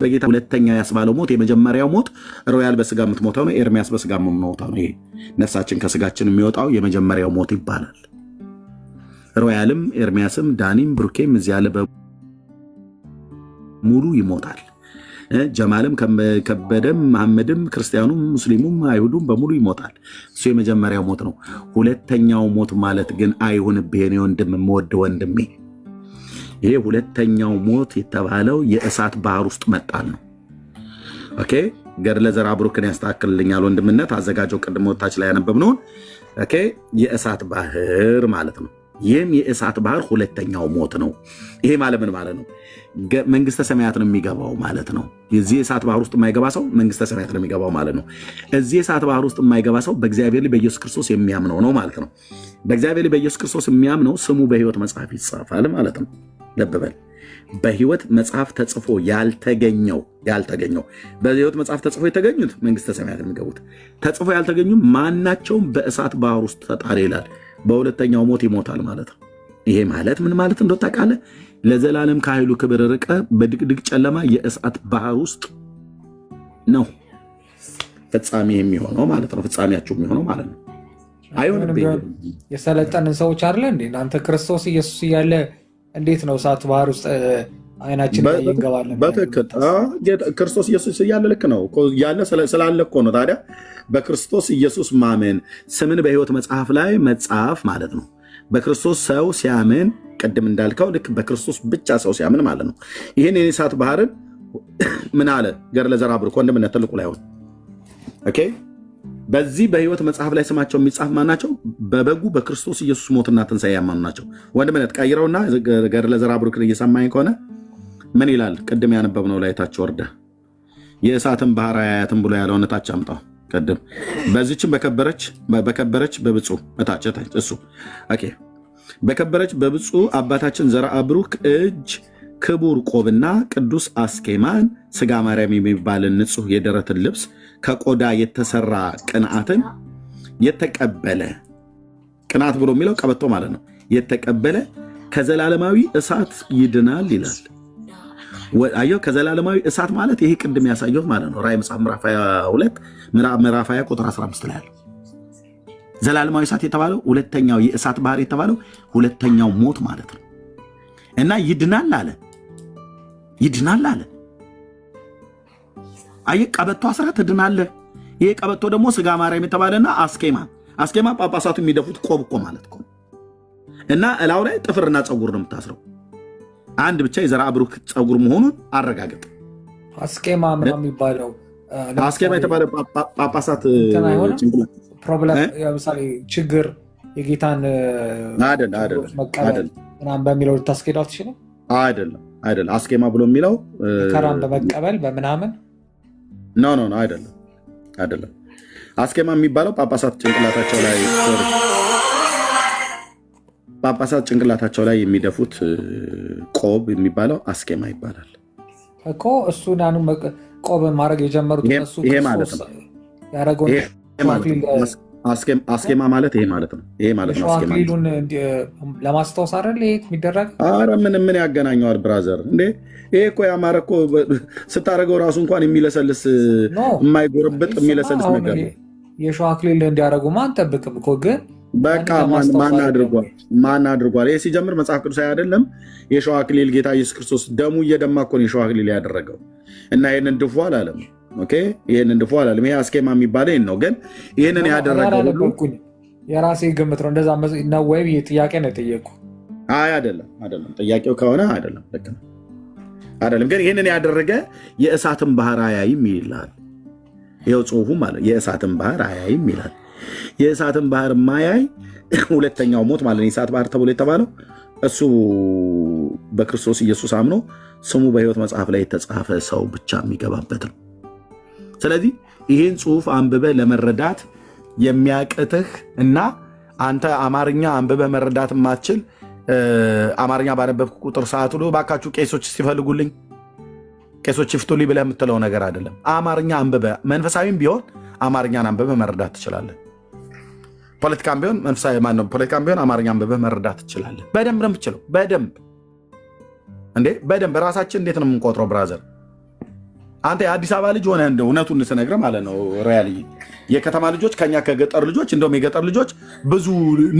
በጌታ ሁለተኛ ያስባለው ሞት የመጀመሪያው ሞት ሮያል በስጋ የምትሞተው ነው። ኤርሚያስ በስጋ የምትሞተው ነው። ይሄ ነፍሳችን ከስጋችን የሚወጣው የመጀመሪያው ሞት ይባላል። ሮያልም ኤርሚያስም ዳኒም ብሩኬም እዚህ ያለ በሙሉ ይሞታል። ጀማልም ከበደም መሐመድም ክርስቲያኑም ሙስሊሙም አይሁዱም በሙሉ ይሞታል። እሱ የመጀመሪያው ሞት ነው። ሁለተኛው ሞት ማለት ግን አይሁንብህ የኔ ወንድም የምወድ ወንድሜ፣ ይሄ ሁለተኛው ሞት የተባለው የእሳት ባህር ውስጥ መጣል ነው። ኦኬ ገድለ ዘራብሩክን ያስተካክልልኛል ወንድምነት አዘጋጀው። ቅድም ወታች ላይ ያነበብነውን ኦኬ የእሳት ባህር ማለት ነው። ይህም የእሳት ባህር ሁለተኛው ሞት ነው። ይሄ ማለት ምን ማለት ነው? መንግስተ ሰማያት ነው የሚገባው ማለት ነው። የዚህ የእሳት ባህር ውስጥ የማይገባ ሰው መንግስተ ሰማያት ነው የሚገባው ማለት ነው። እዚህ የእሳት ባህር ውስጥ የማይገባ ሰው በእግዚአብሔር ላይ በኢየሱስ ክርስቶስ የሚያምነው ነው ማለት ነው። በእግዚአብሔር ላይ በኢየሱስ ክርስቶስ የሚያምነው ስሙ በሕይወት መጽሐፍ ይጻፋል ማለት ነው። ልብ በል፣ በሕይወት መጽሐፍ ተጽፎ ያልተገኘው በሕይወት መጽሐፍ ተጽፎ የተገኙት መንግስተ ሰማያት የሚገቡት፣ ተጽፎ ያልተገኙ ማናቸውም በእሳት ባህር ውስጥ ተጣለ ይላል። በሁለተኛው ሞት ይሞታል ማለት ነው። ይሄ ማለት ምን ማለት እንደው ታውቃለህ? ለዘላለም ከኃይሉ ክብር ርቀ በድቅድቅ ጨለማ የእሳት ባህር ውስጥ ነው ፍጻሜ የሚሆነው ማለት ነው። ፍጻሜያችሁ የሚሆነው ማለት ነው። አይሆንም። የሰለጠንን ሰዎች አይደለ እንዴ እናንተ? ክርስቶስ ኢየሱስ እያለ እንዴት ነው እሳት ባህር ውስጥ አይናችን ላይ እንገባለን? በትክክል ክርስቶስ ኢየሱስ እያለ ልክ ነው ያለ ስላለ እኮ ነው። ታዲያ በክርስቶስ ኢየሱስ ማመን ስምን በሕይወት መጽሐፍ ላይ መጻፍ ማለት ነው። በክርስቶስ ሰው ሲያምን ቅድም እንዳልከው ልክ በክርስቶስ ብቻ ሰው ሲያምን ማለት ነው። ይህን የእሳት ባህርን ምን አለ ገድለ ዘራብሩክ ወንድምነት ትልቁ ላይ ሆን ኦኬ በዚህ በሕይወት መጽሐፍ ላይ ስማቸው የሚጻፍ ማናቸው? በበጉ በክርስቶስ ኢየሱስ ሞትና ትንሣኤ ያመኑ ናቸው። ወንድምነት ቀይረውና ገድለ ዘራብሩክን እየሰማኝ ከሆነ ምን ይላል? ቅድም ያነበብነው ላይ ታች ወርደ የእሳትን ባህር አያያትም ብሎ ያለውን ታች አምጣው። ቅድም በዚችም በከበረች በብፁዕ እታች እሱ ኦኬ በከበረች በብፁዕ አባታችን ዘርአብሩክ እጅ ክቡር ቆብና ቅዱስ አስኬማን ስጋ ማርያም የሚባልን ንጹሕ የደረትን ልብስ ከቆዳ የተሰራ ቅንዓትን የተቀበለ ቅንዓት ብሎ የሚለው ቀበቶ ማለት ነው። የተቀበለ ከዘላለማዊ እሳት ይድናል ይላል። አየው ከዘላለማዊ እሳት ማለት ይሄ ቅድም ያሳየሁት ማለት ነው። ራዕይ መጽሐፍ ምዕራፍ 22 ምዕራፍ 20 ቁጥር 15 ላይ ያለው ዘላለማዊ እሳት የተባለው ሁለተኛው የእሳት ባህር የተባለው ሁለተኛው ሞት ማለት ነው። እና ይድናል አለ። አየህ ቀበቶ አስራ ትድናለህ። ይሄ ቀበቶ ደግሞ ስጋ ማርያም የተባለና አስኬማ ጳጳሳቱ የሚደፉት ቆብ እኮ ማለት እኮ እና እላው ላይ ጥፍርና ፀጉር ነው የምታስረው። አንድ ብቻ የዘርአብሩክ ፀጉር መሆኑን አረጋገጥ። አስኬማ ምናምን የሚባለው አስኬማ የተባለ ጳጳሳት ፕሮብለም ለምሳሌ ችግር የጌታን መቀበል ምናምን በሚለው ልታስኬዳው ትችላል። አይደለም አስኬማ ብሎ የሚለው ከራም በመቀበል በምናምን ኖ አይደለም። አስኬማ የሚባለው ጳጳሳት ጭንቅላታቸው ላይ የሚደፉት ቆብ የሚባለው አስኬማ ይባላል እኮ። እሱን ቆብ ማድረግ የጀመሩት እነሱ ይሄ ማለት ነው ያደረገው አስኬማ ማለት ይሄ ማለት ነው። አክሊሉን ለማስታወስ አይደል ይሄ የሚደረግ? ኧረ ምን ያገናኘዋል ብራዘር? እንዴ ይሄ እኮ ያማረ እኮ ስታደርገው ራሱ እንኳን የሚለሰልስ የማይጎረብጥ የሚለሰልስ ነገር ነው። የሸዋ አክሊል እንዲያደርጉ ማን ጠብቅም እኮ ግን በቃ ማን አድርጓል? ይሄ ሲጀምር መጽሐፍ ቅዱሳዊ አይደለም። የሸዋ አክሊል ጌታ ኢየሱስ ክርስቶስ ደሙ እየደማ እኮ ነው የሸዋ አክሊል ያደረገው እና ይህንን ድፉ አላለም። ኦኬ ይህንን ድፎ አላለም። ይሄ አስኬማ የሚባለው ይህን ነው። ግን ይህንን ያደረገው ሁሉ የራሴ ግምት ነው። እንደዛ ነው ወይ ጥያቄ ነው የጠየቁ? አይደለም ጥያቄው ከሆነ አይደለም ግን ይህንን ያደረገ የእሳትን ባህር አያይም ይላል። ይኸው ጽሑፉ ማለት የእሳትን ባህር አያይም ይላል። የእሳትን ባህር ማያይ ሁለተኛው ሞት ማለት የእሳት ባህር ተብሎ የተባለው እሱ በክርስቶስ ኢየሱስ አምኖ ስሙ በሕይወት መጽሐፍ ላይ የተጻፈ ሰው ብቻ የሚገባበት ነው። ስለዚህ ይህን ጽሑፍ አንብበህ ለመረዳት የሚያቅትህ እና አንተ አማርኛ አንብበህ መረዳት የማትችል አማርኛ ባነበብክ ቁጥር ሰዓት ሁሉ እባካችሁ ቄሶች ሲፈልጉልኝ ቄሶች ይፍቱልኝ ብለህ የምትለው ነገር አይደለም። አማርኛ አንብበህ መንፈሳዊም ቢሆን አማርኛን አንብበህ መረዳት ትችላለህ። ፖለቲካም ቢሆን መንፈሳዊ ማነው ፖለቲካም ቢሆን አማርኛ አንብበህ መረዳት ትችላለህ። በደንብ ነው የምትችለው። በደንብ ራሳችን እንዴት ነው የምንቆጥረው ብራዘር? አንተ የአዲስ አበባ ልጅ ሆነ እንደው እውነቱን ስነግርህ ማለት ነው ሪያሊ የከተማ ልጆች ከኛ ከገጠር ልጆች እንደውም የገጠር ልጆች ብዙ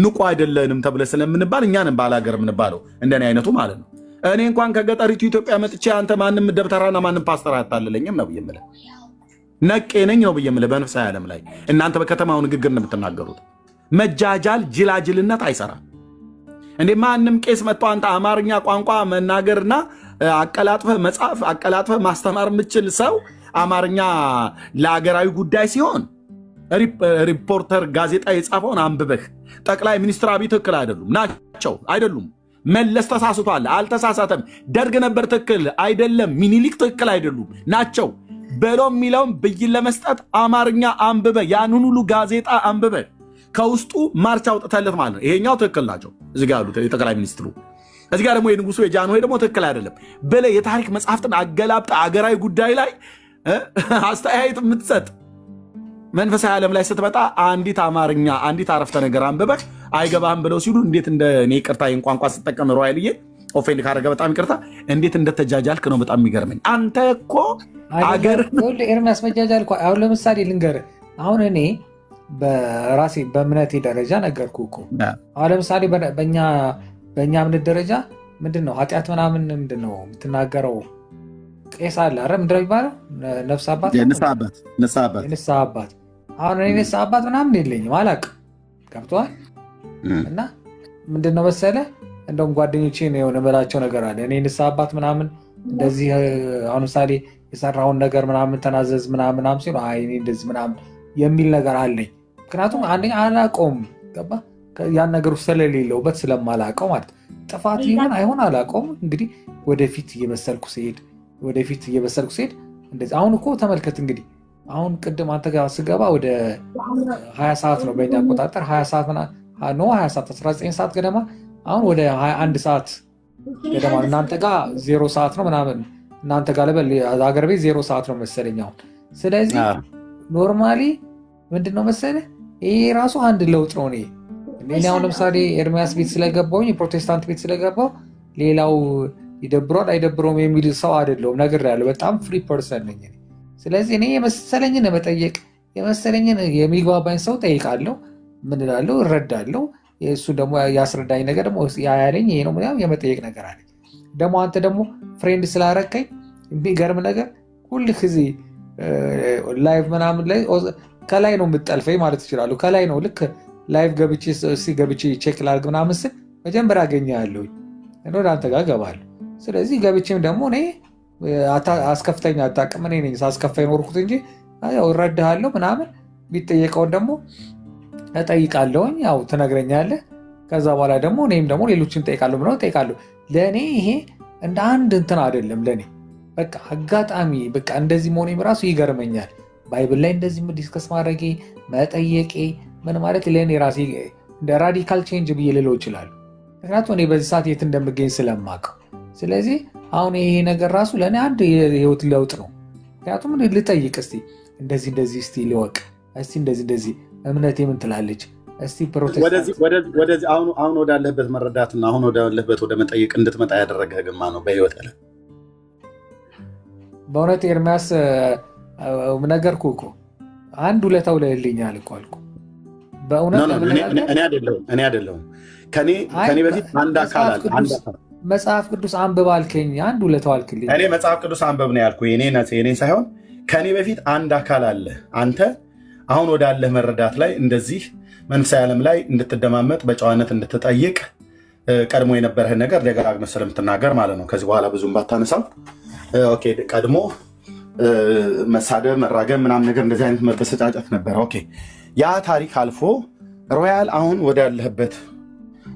ንቁ አይደለንም ተብለ ስለምንባል እኛንም ባላገር የምንባለው እንደኔ አይነቱ ማለት ነው። እኔ እንኳን ከገጠሪቱ ኢትዮጵያ መጥቼ አንተ ማንም ደብተራና ማንም ፓስተር አታልለኝም ነው ብዬ የምልህ። ነቄ ነኝ ነው ብዬ የምልህ በነፍሳዊ ዓለም ላይ። እናንተ በከተማው ንግግር ነው የምትናገሩት። መጃጃል ጅላጅልነት አይሰራም እንዴ? ማንም ቄስ መጥቶ አንተ አማርኛ ቋንቋ መናገርና አቀላጥፈህ መጻፍ አቀላጥፈህ ማስተማር የምችል ሰው አማርኛ ለአገራዊ ጉዳይ ሲሆን ሪፖርተር ጋዜጣ የጻፈውን አንብበህ ጠቅላይ ሚኒስትር አብይ ትክክል አይደሉም ናቸው አይደሉም፣ መለስ ተሳስቷል አልተሳሳተም፣ ደርግ ነበር ትክክል አይደለም፣ ሚኒሊክ ትክክል አይደሉም ናቸው በሎ የሚለውን ብይን ለመስጠት አማርኛ አንብበህ ያንን ሁሉ ጋዜጣ አንብበህ ከውስጡ ማርች አውጥተለት ማለት ነው። ይሄኛው ትክክል ናቸው እዚህ ጋር ያሉት የጠቅላይ ሚኒስትሩ፣ እዚህ ጋር ደግሞ የንጉሱ የጃንሆይ ደግሞ ትክክል አይደለም ብለህ የታሪክ መጽሐፍትን አገላብጠ አገራዊ ጉዳይ ላይ አስተያየት የምትሰጥ መንፈሳዊ ዓለም ላይ ስትመጣ አንዲት አማርኛ አንዲት አረፍተ ነገር አንብበህ አይገባህም ብለው ሲሉ እንዴት እንደ እኔ ይቅርታ ይህን ቋንቋ ስጠቀም ሮያልዬ ኦፌንድ ካደረገ በጣም ይቅርታ፣ እንዴት እንደተጃጃልክ ነው በጣም የሚገርመኝ። አንተ እኮ አገር ኤርሚያስ መጃጃል እኮ አሁን ለምሳሌ ልንገርህ፣ አሁን እኔ በራሴ በእምነቴ ደረጃ ነገርኩ እኮ። አሁን ለምሳሌ በእኛ እምነት ደረጃ ምንድን ነው ኃጢአት ምናምን ምንድን ነው የምትናገረው? ቄስ አለ ኧረ ምንድን ነው የሚባለው? ነፍስ አባት የንስሐ አባት። አሁን እኔ ንስሐ አባት ምናምን የለኝም አላውቅም። ገብቶሃል? እና ምንድን ነው መሰለህ እንደውም ጓደኞቼን የሆነ በላቸው ነገር አለ። እኔ ንስሐ አባት ምናምን እንደዚህ አሁን ምሳሌ የሰራውን ነገር ምናምን ተናዘዝ ምናምን ሲሉ አይ እኔ እንደዚህ ምናምን የሚል ነገር አለኝ። ምክንያቱም አንደኛ አላውቀውም፣ ገባህ? ያን ነገሩ ስለሌለውበት ስለማላውቀው ማለት ጥፋት ይሆን አይሆን አላውቀውም። እንግዲህ ወደፊት እየበሰልኩ ሲሄድ እንደዚህ አሁን እኮ ተመልከት እንግዲህ አሁን ቅድም አንተ ጋር ስገባ ወደ 20 ሰዓት ነው በእኛ አቆጣጠር 20 ሰዓት ነው 19 ሰዓት ገደማ። አሁን ወደ 21 ሰዓት ገደማ እናንተ ጋር 0 ሰዓት ነው ምናምን እናንተ ጋር ለበል ሀገር ቤት 0 ሰዓት ነው መሰለኝ አሁን። ስለዚህ ኖርማሊ ምንድነው መሰለህ ይሄ ራሱ አንድ ለውጥ ነው። እኔ አሁን ለምሳሌ ኤርሚያስ ቤት ስለገባሁኝ የፕሮቴስታንት ቤት ስለገባሁ ሌላው ይደብሯል አይደብረውም የሚል ሰው አይደለሁም። ነግሬያለሁ፣ በጣም ፍሪ ፐርሰን ነኝ። ስለዚህ እኔ የመሰለኝን መጠየቅ የመሰለኝን የሚግባባኝ ሰው ጠይቃለሁ፣ ምን እላለሁ፣ እረዳለሁ። እሱ ደግሞ ያስረዳኝ ነገር ደግሞ ያለኝ ይሄ ነው ምናምን የመጠየቅ ነገር አለ። ደግሞ አንተ ደግሞ ፍሬንድ ስላረከኝ የሚገርም ነገር ሁል ጊዜ ላይቭ ምናምን ላይ ከላይ ነው የምጠልፈኝ ማለት ይችላሉ። ከላይ ነው ልክ ላይቭ ገብቼ ቼክ ላድርግ ምናምን ስል መጀመሪያ አገኘሃለሁ ወደ አንተ ጋር እገባለሁ። ስለዚህ ገብቼም ደግሞ እኔ አስከፍተኛ አታውቅም፣ እኔ ነኝ ሳስከፋ የኖርኩት እንጂ ያው እረዳሃለሁ ምናምን ቢጠየቀውን ደግሞ እጠይቃለሁኝ፣ ያው ትነግረኛለህ። ከዛ በኋላ ደግሞ እኔም ደግሞ ሌሎችን እጠይቃለሁ ብለው እጠይቃለሁ። ለእኔ ይሄ እንደ አንድ እንትን አይደለም። ለእኔ በቃ አጋጣሚ በቃ እንደዚህ መሆኔም ራሱ ይገርመኛል። ባይብል ላይ እንደዚህ ዲስከስ ማድረጌ መጠየቄ ምን ማለት ለእኔ ራሴ እንደ ራዲካል ቼንጅ ብዬ ልለው ይችላሉ። ምክንያቱም እኔ በዚህ ሰዓት የት እንደምገኝ ስለማውቀው። ስለዚህ አሁን ይሄ ነገር ራሱ ለእኔ አንድ የህይወት ለውጥ ነው። ምክንያቱም ልጠይቅ እስቲ እንደዚህ እስቲ ልወቅ እስቲ እንደዚህ እምነቴ ምን ትላለች እስቲ ወደዚህ አሁን ወዳለህበት መረዳትና አሁን ወዳለህበት ወደ መጠየቅ እንድትመጣ ያደረገህ ግማ ነው በህይወት ያለ በእውነት ኤርሚያስ ነገርኩህ እኮ አንድ ውለታ ውለህልኛል እኮ አልኩህ። በእውነት እኔ አይደለሁም ከኔ በፊት አንድ አካል አለ። መጽሐፍ ቅዱስ አንብብ አልከኝ፣ አንድ ውለታው አልክልኝ። እኔ መጽሐፍ ቅዱስ አንብብ ነው ያልኩህ የኔ ሳይሆን ከኔ በፊት አንድ አካል አለ። አንተ አሁን ወዳለህ መረዳት ላይ እንደዚህ መንፈሳዊ ዓለም ላይ እንድትደማመጥ በጨዋነት እንድትጠይቅ ቀድሞ የነበረህን ነገር ደጋግመህ ስለምትናገር ማለት ነው። ከዚህ በኋላ ብዙም ባታነሳው ኦኬ። ቀድሞ መሳደብ መራገም ምናምን ነገር እንደዚህ አይነት መበሰጫጨት ነበረ። ኦኬ ያ ታሪክ አልፎ ሮያል አሁን ወዳለህበት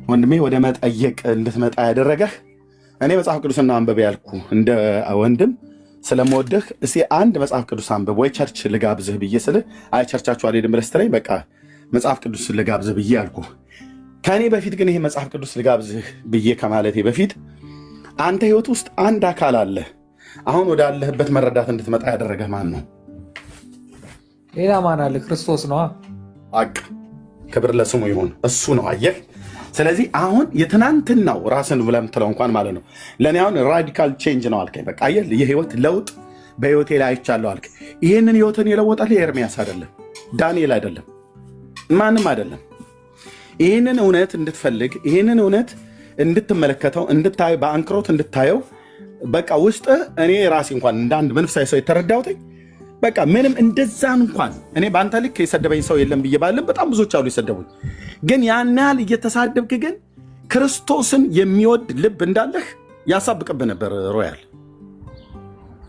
ወንድሜ ወደ መጠየቅ እንድትመጣ ያደረገህ እኔ መጽሐፍ ቅዱስና አንብብ ያልኩ እንደ ወንድም ስለምወድህ እስኪ አንድ መጽሐፍ ቅዱስ አንብብ ወይ ቸርች ልጋብዝህ ብዬ ስልህ አይ ቸርቻችሁ አልሄድም ብለህ ስትለኝ በቃ መጽሐፍ ቅዱስ ልጋብዝህ ብዬ አልኩ። ከኔ በፊት ግን ይሄ መጽሐፍ ቅዱስ ልጋብዝህ ብዬ ከማለቴ በፊት አንተ ህይወት ውስጥ አንድ አካል አለ። አሁን ወዳለህበት መረዳት እንድትመጣ ያደረገህ ማን ነው? ሌላ ማን አለ? ክርስቶስ ነዋ። ክብር ለስሙ ይሁን፣ እሱ ነው። አየህ። ስለዚህ አሁን የትናንትናው ራስን ብለህ የምትለው እንኳን ማለት ነው ለእኔ አሁን ራዲካል ቼንጅ ነው አልከኝ። በቃ አየህ የህይወት ለውጥ በህይወቴ ላይ አይቻለሁ አልክ። ይህንን ህይወትን የለወጠልህ ኤርሚያስ አይደለም፣ ዳንኤል አይደለም፣ ማንም አይደለም። ይህንን እውነት እንድትፈልግ፣ ይህንን እውነት እንድትመለከተው፣ እንድታየው፣ በአንክሮት እንድታየው በቃ ውስጥ እኔ ራሴ እንኳን እንደ አንድ መንፈሳዊ ሰው የተረዳሁትኝ በቃ ምንም እንደዛ እንኳን እኔ በአንተ ልክ የሰደበኝ ሰው የለም ብዬ ባለም በጣም ብዙዎች አሉ የሰደቡኝ። ግን ያን ያህል እየተሳደብክ ግን ክርስቶስን የሚወድ ልብ እንዳለህ ያሳብቅብህ ነበር። ሮያል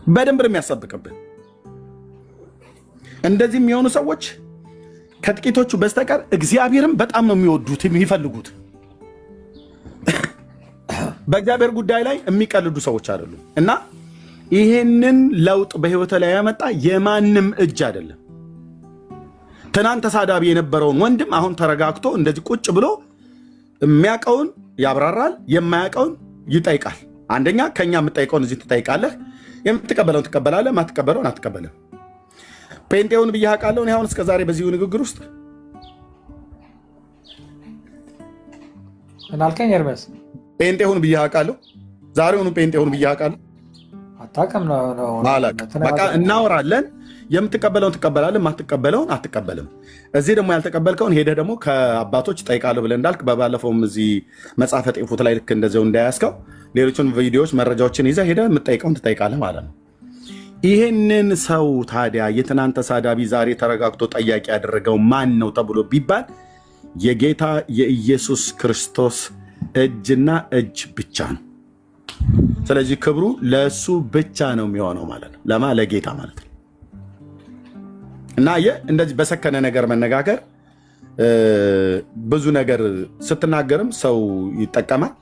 በደንብ የሚያሳብቅብህ። እንደዚህ የሚሆኑ ሰዎች ከጥቂቶቹ በስተቀር እግዚአብሔርም በጣም ነው የሚወዱት የሚፈልጉት። በእግዚአብሔር ጉዳይ ላይ የሚቀልዱ ሰዎች አይደሉም። እና ይሄንን ለውጥ በህይወት ላይ ያመጣ የማንም እጅ አይደለም። ትናንት ተሳዳቢ የነበረውን ወንድም አሁን ተረጋግቶ እንደዚህ ቁጭ ብሎ የሚያውቀውን ያብራራል፣ የማያውቀውን ይጠይቃል። አንደኛ ከኛ የምጠይቀውን እዚህ ትጠይቃለህ፣ የምትቀበለውን ትቀበላለህ፣ ማትቀበለውን አትቀበልም። ጴንጤውን ብዬ አውቃለሁ እኔ አሁን እስከ ዛሬ በዚሁ ንግግር ውስጥ እናልከኝ ኤርሚያስ ጴንጤውን ብዬ አውቃለሁ። ዛሬውኑ ጴንጤውን ብዬ አውቃለሁ። አታውቅም ነው በቃ እናወራለን። የምትቀበለውን ትቀበላለህ፣ ማትቀበለውን አትቀበልም። እዚህ ደግሞ ያልተቀበልከውን ሄደህ ደግሞ ከአባቶች ጠይቃለሁ ብለህ እንዳልክ በባለፈውም እዚህ መጽሐፈ ጤፉት ላይ ልክ እንደዚያው እንዳያስከው ሌሎችን ቪዲዮዎች መረጃዎችን ይዘህ ሄደህ የምትጠይቀውን ትጠይቃለህ ማለት ነው። ይህንን ሰው ታዲያ የትናንት ተሳዳቢ ዛሬ ተረጋግቶ ጠያቂ ያደረገው ማን ነው ተብሎ ቢባል የጌታ የኢየሱስ ክርስቶስ እጅና እጅ ብቻ ነው። ስለዚህ ክብሩ ለእሱ ብቻ ነው የሚሆነው ማለት ነው። ለማ ለጌታ ማለት ነው። እና እንደዚህ በሰከነ ነገር መነጋገር ብዙ ነገር ስትናገርም ሰው ይጠቀማል።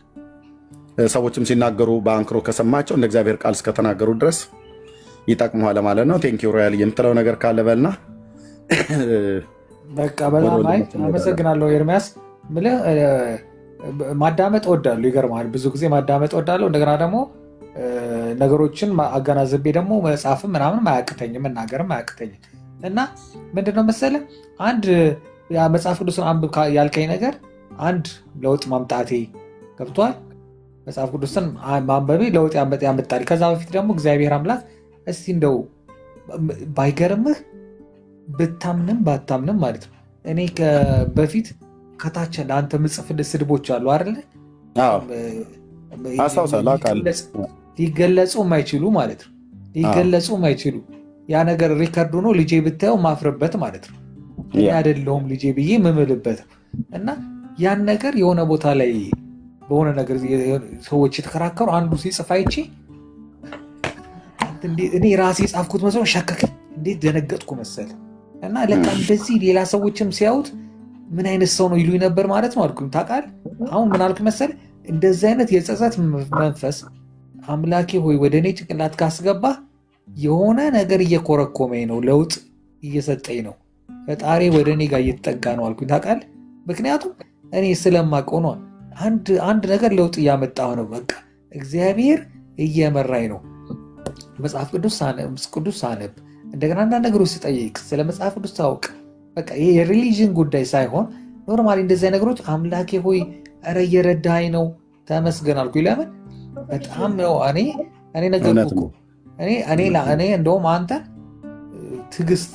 ሰዎችም ሲናገሩ በአንክሮ ከሰማቸው እንደ እግዚአብሔር ቃል እስከተናገሩ ድረስ ይጠቅመዋል ማለት ነው። ቴንኪው ሮያል፣ የምትለው ነገር ካለ በልና። በቃ በጣም አመሰግናለሁ ኤርሚያስ። ማዳመጥ እወዳለሁ። ይገርምሃል፣ ብዙ ጊዜ ማዳመጥ እወዳለሁ። እንደገና ደግሞ ነገሮችን አገናዝቤ ደግሞ መጽሐፍም ምናምን አያቅተኝም፣ መናገርም አያቅተኝም። እና ምንድነው መሰለህ አንድ መጽሐፍ ቅዱስን አንብብ ያልከኝ ነገር አንድ ለውጥ ማምጣቴ ገብቷል። መጽሐፍ ቅዱስን ማንበቤ ለውጥ ያመጣል። ከዛ በፊት ደግሞ እግዚአብሔር አምላክ እስቲ እንደው ባይገርምህ ብታምንም ባታምንም ማለት ነው እኔ በፊት ከታች ለአንተ ምጽፍልህ ስድቦች አሉ አይደለ? ሊገለጹ የማይችሉ ማለት ነው። ሊገለጹ የማይችሉ ያ ነገር ሪከርድ ሆኖ ልጄ ብታየው ማፍርበት ማለት ነው። እኔ አይደለሁም ልጄ ብዬ ምምልበት እና ያን ነገር የሆነ ቦታ ላይ በሆነ ነገር ሰዎች የተከራከሩ አንዱ ሲጽፍ አይቼ እኔ ራሴ የጻፍኩት መስሎ ሸከከኝ። እንዴት ደነገጥኩ መሰል እና ለካ እንደዚህ ሌላ ሰዎችም ሲያዩት ምን አይነት ሰው ነው ይሉኝ ነበር ማለት ነው አልኩኝ። ታውቃለህ አሁን ምን አልክ መሰል እንደዚህ አይነት የጸጸት መንፈስ አምላኬ ሆይ ወደ እኔ ጭንቅላት ካስገባ የሆነ ነገር እየኮረኮመኝ ነው፣ ለውጥ እየሰጠኝ ነው፣ ፈጣሪ ወደ እኔ ጋር እየተጠጋ ነው አልኩኝ። ታውቃለህ ምክንያቱም እኔ ስለማውቀው ነው። አንድ ነገር ለውጥ እያመጣሁ ነው። በቃ እግዚአብሔር እየመራኝ ነው። መጽሐፍ ቅዱስ ሳነብ እንደገና አንዳንድ ነገሮች ስጠይቅ ስለ መጽሐፍ ቅዱስ ታውቅ በቃ ይሄ የሪሊጅን ጉዳይ ሳይሆን ኖርማሊ እንደዚህ ነገሮች አምላኬ ሆይ ኧረ እየረዳኝ ነው ተመስገን አልኩኝ። ለምን በጣም ነው እኔ ነገርኩህ እኮ እኔ እንደውም አንተ ትዕግስት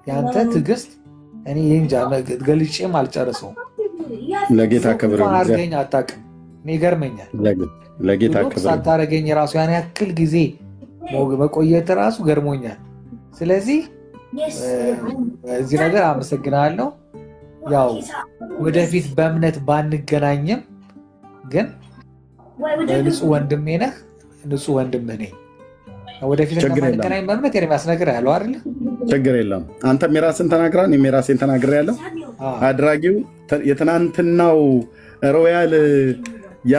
ያንተ ትዕግስት እኔ እንጃ ገልጬም አልጨርሰውም። ለጌታ ክብር አድርገኝ አታውቅም። እኔ ይገርመኛል። ለጌታ ክብር ሳታረገኝ ራሱ ያን ያክል ጊዜ መቆየት ራሱ ገርሞኛል። ስለዚህ እዚህ ነገር አመሰግናለሁ። ያው ወደፊት በእምነት ባንገናኝም ግን ንጹህ ወንድሜ ነህ፣ ንጹህ ወንድምህ ነኝ። ወደፊት እንደማንገናኝ በእምነት ኤርሚያስ ነገር ያለው አይደል? ችግር የለም። አንተም የራስን ተናግራን እኔም የራሴን ተናግሬያለሁ። አድራጊው የትናንትናው ሮያል ያ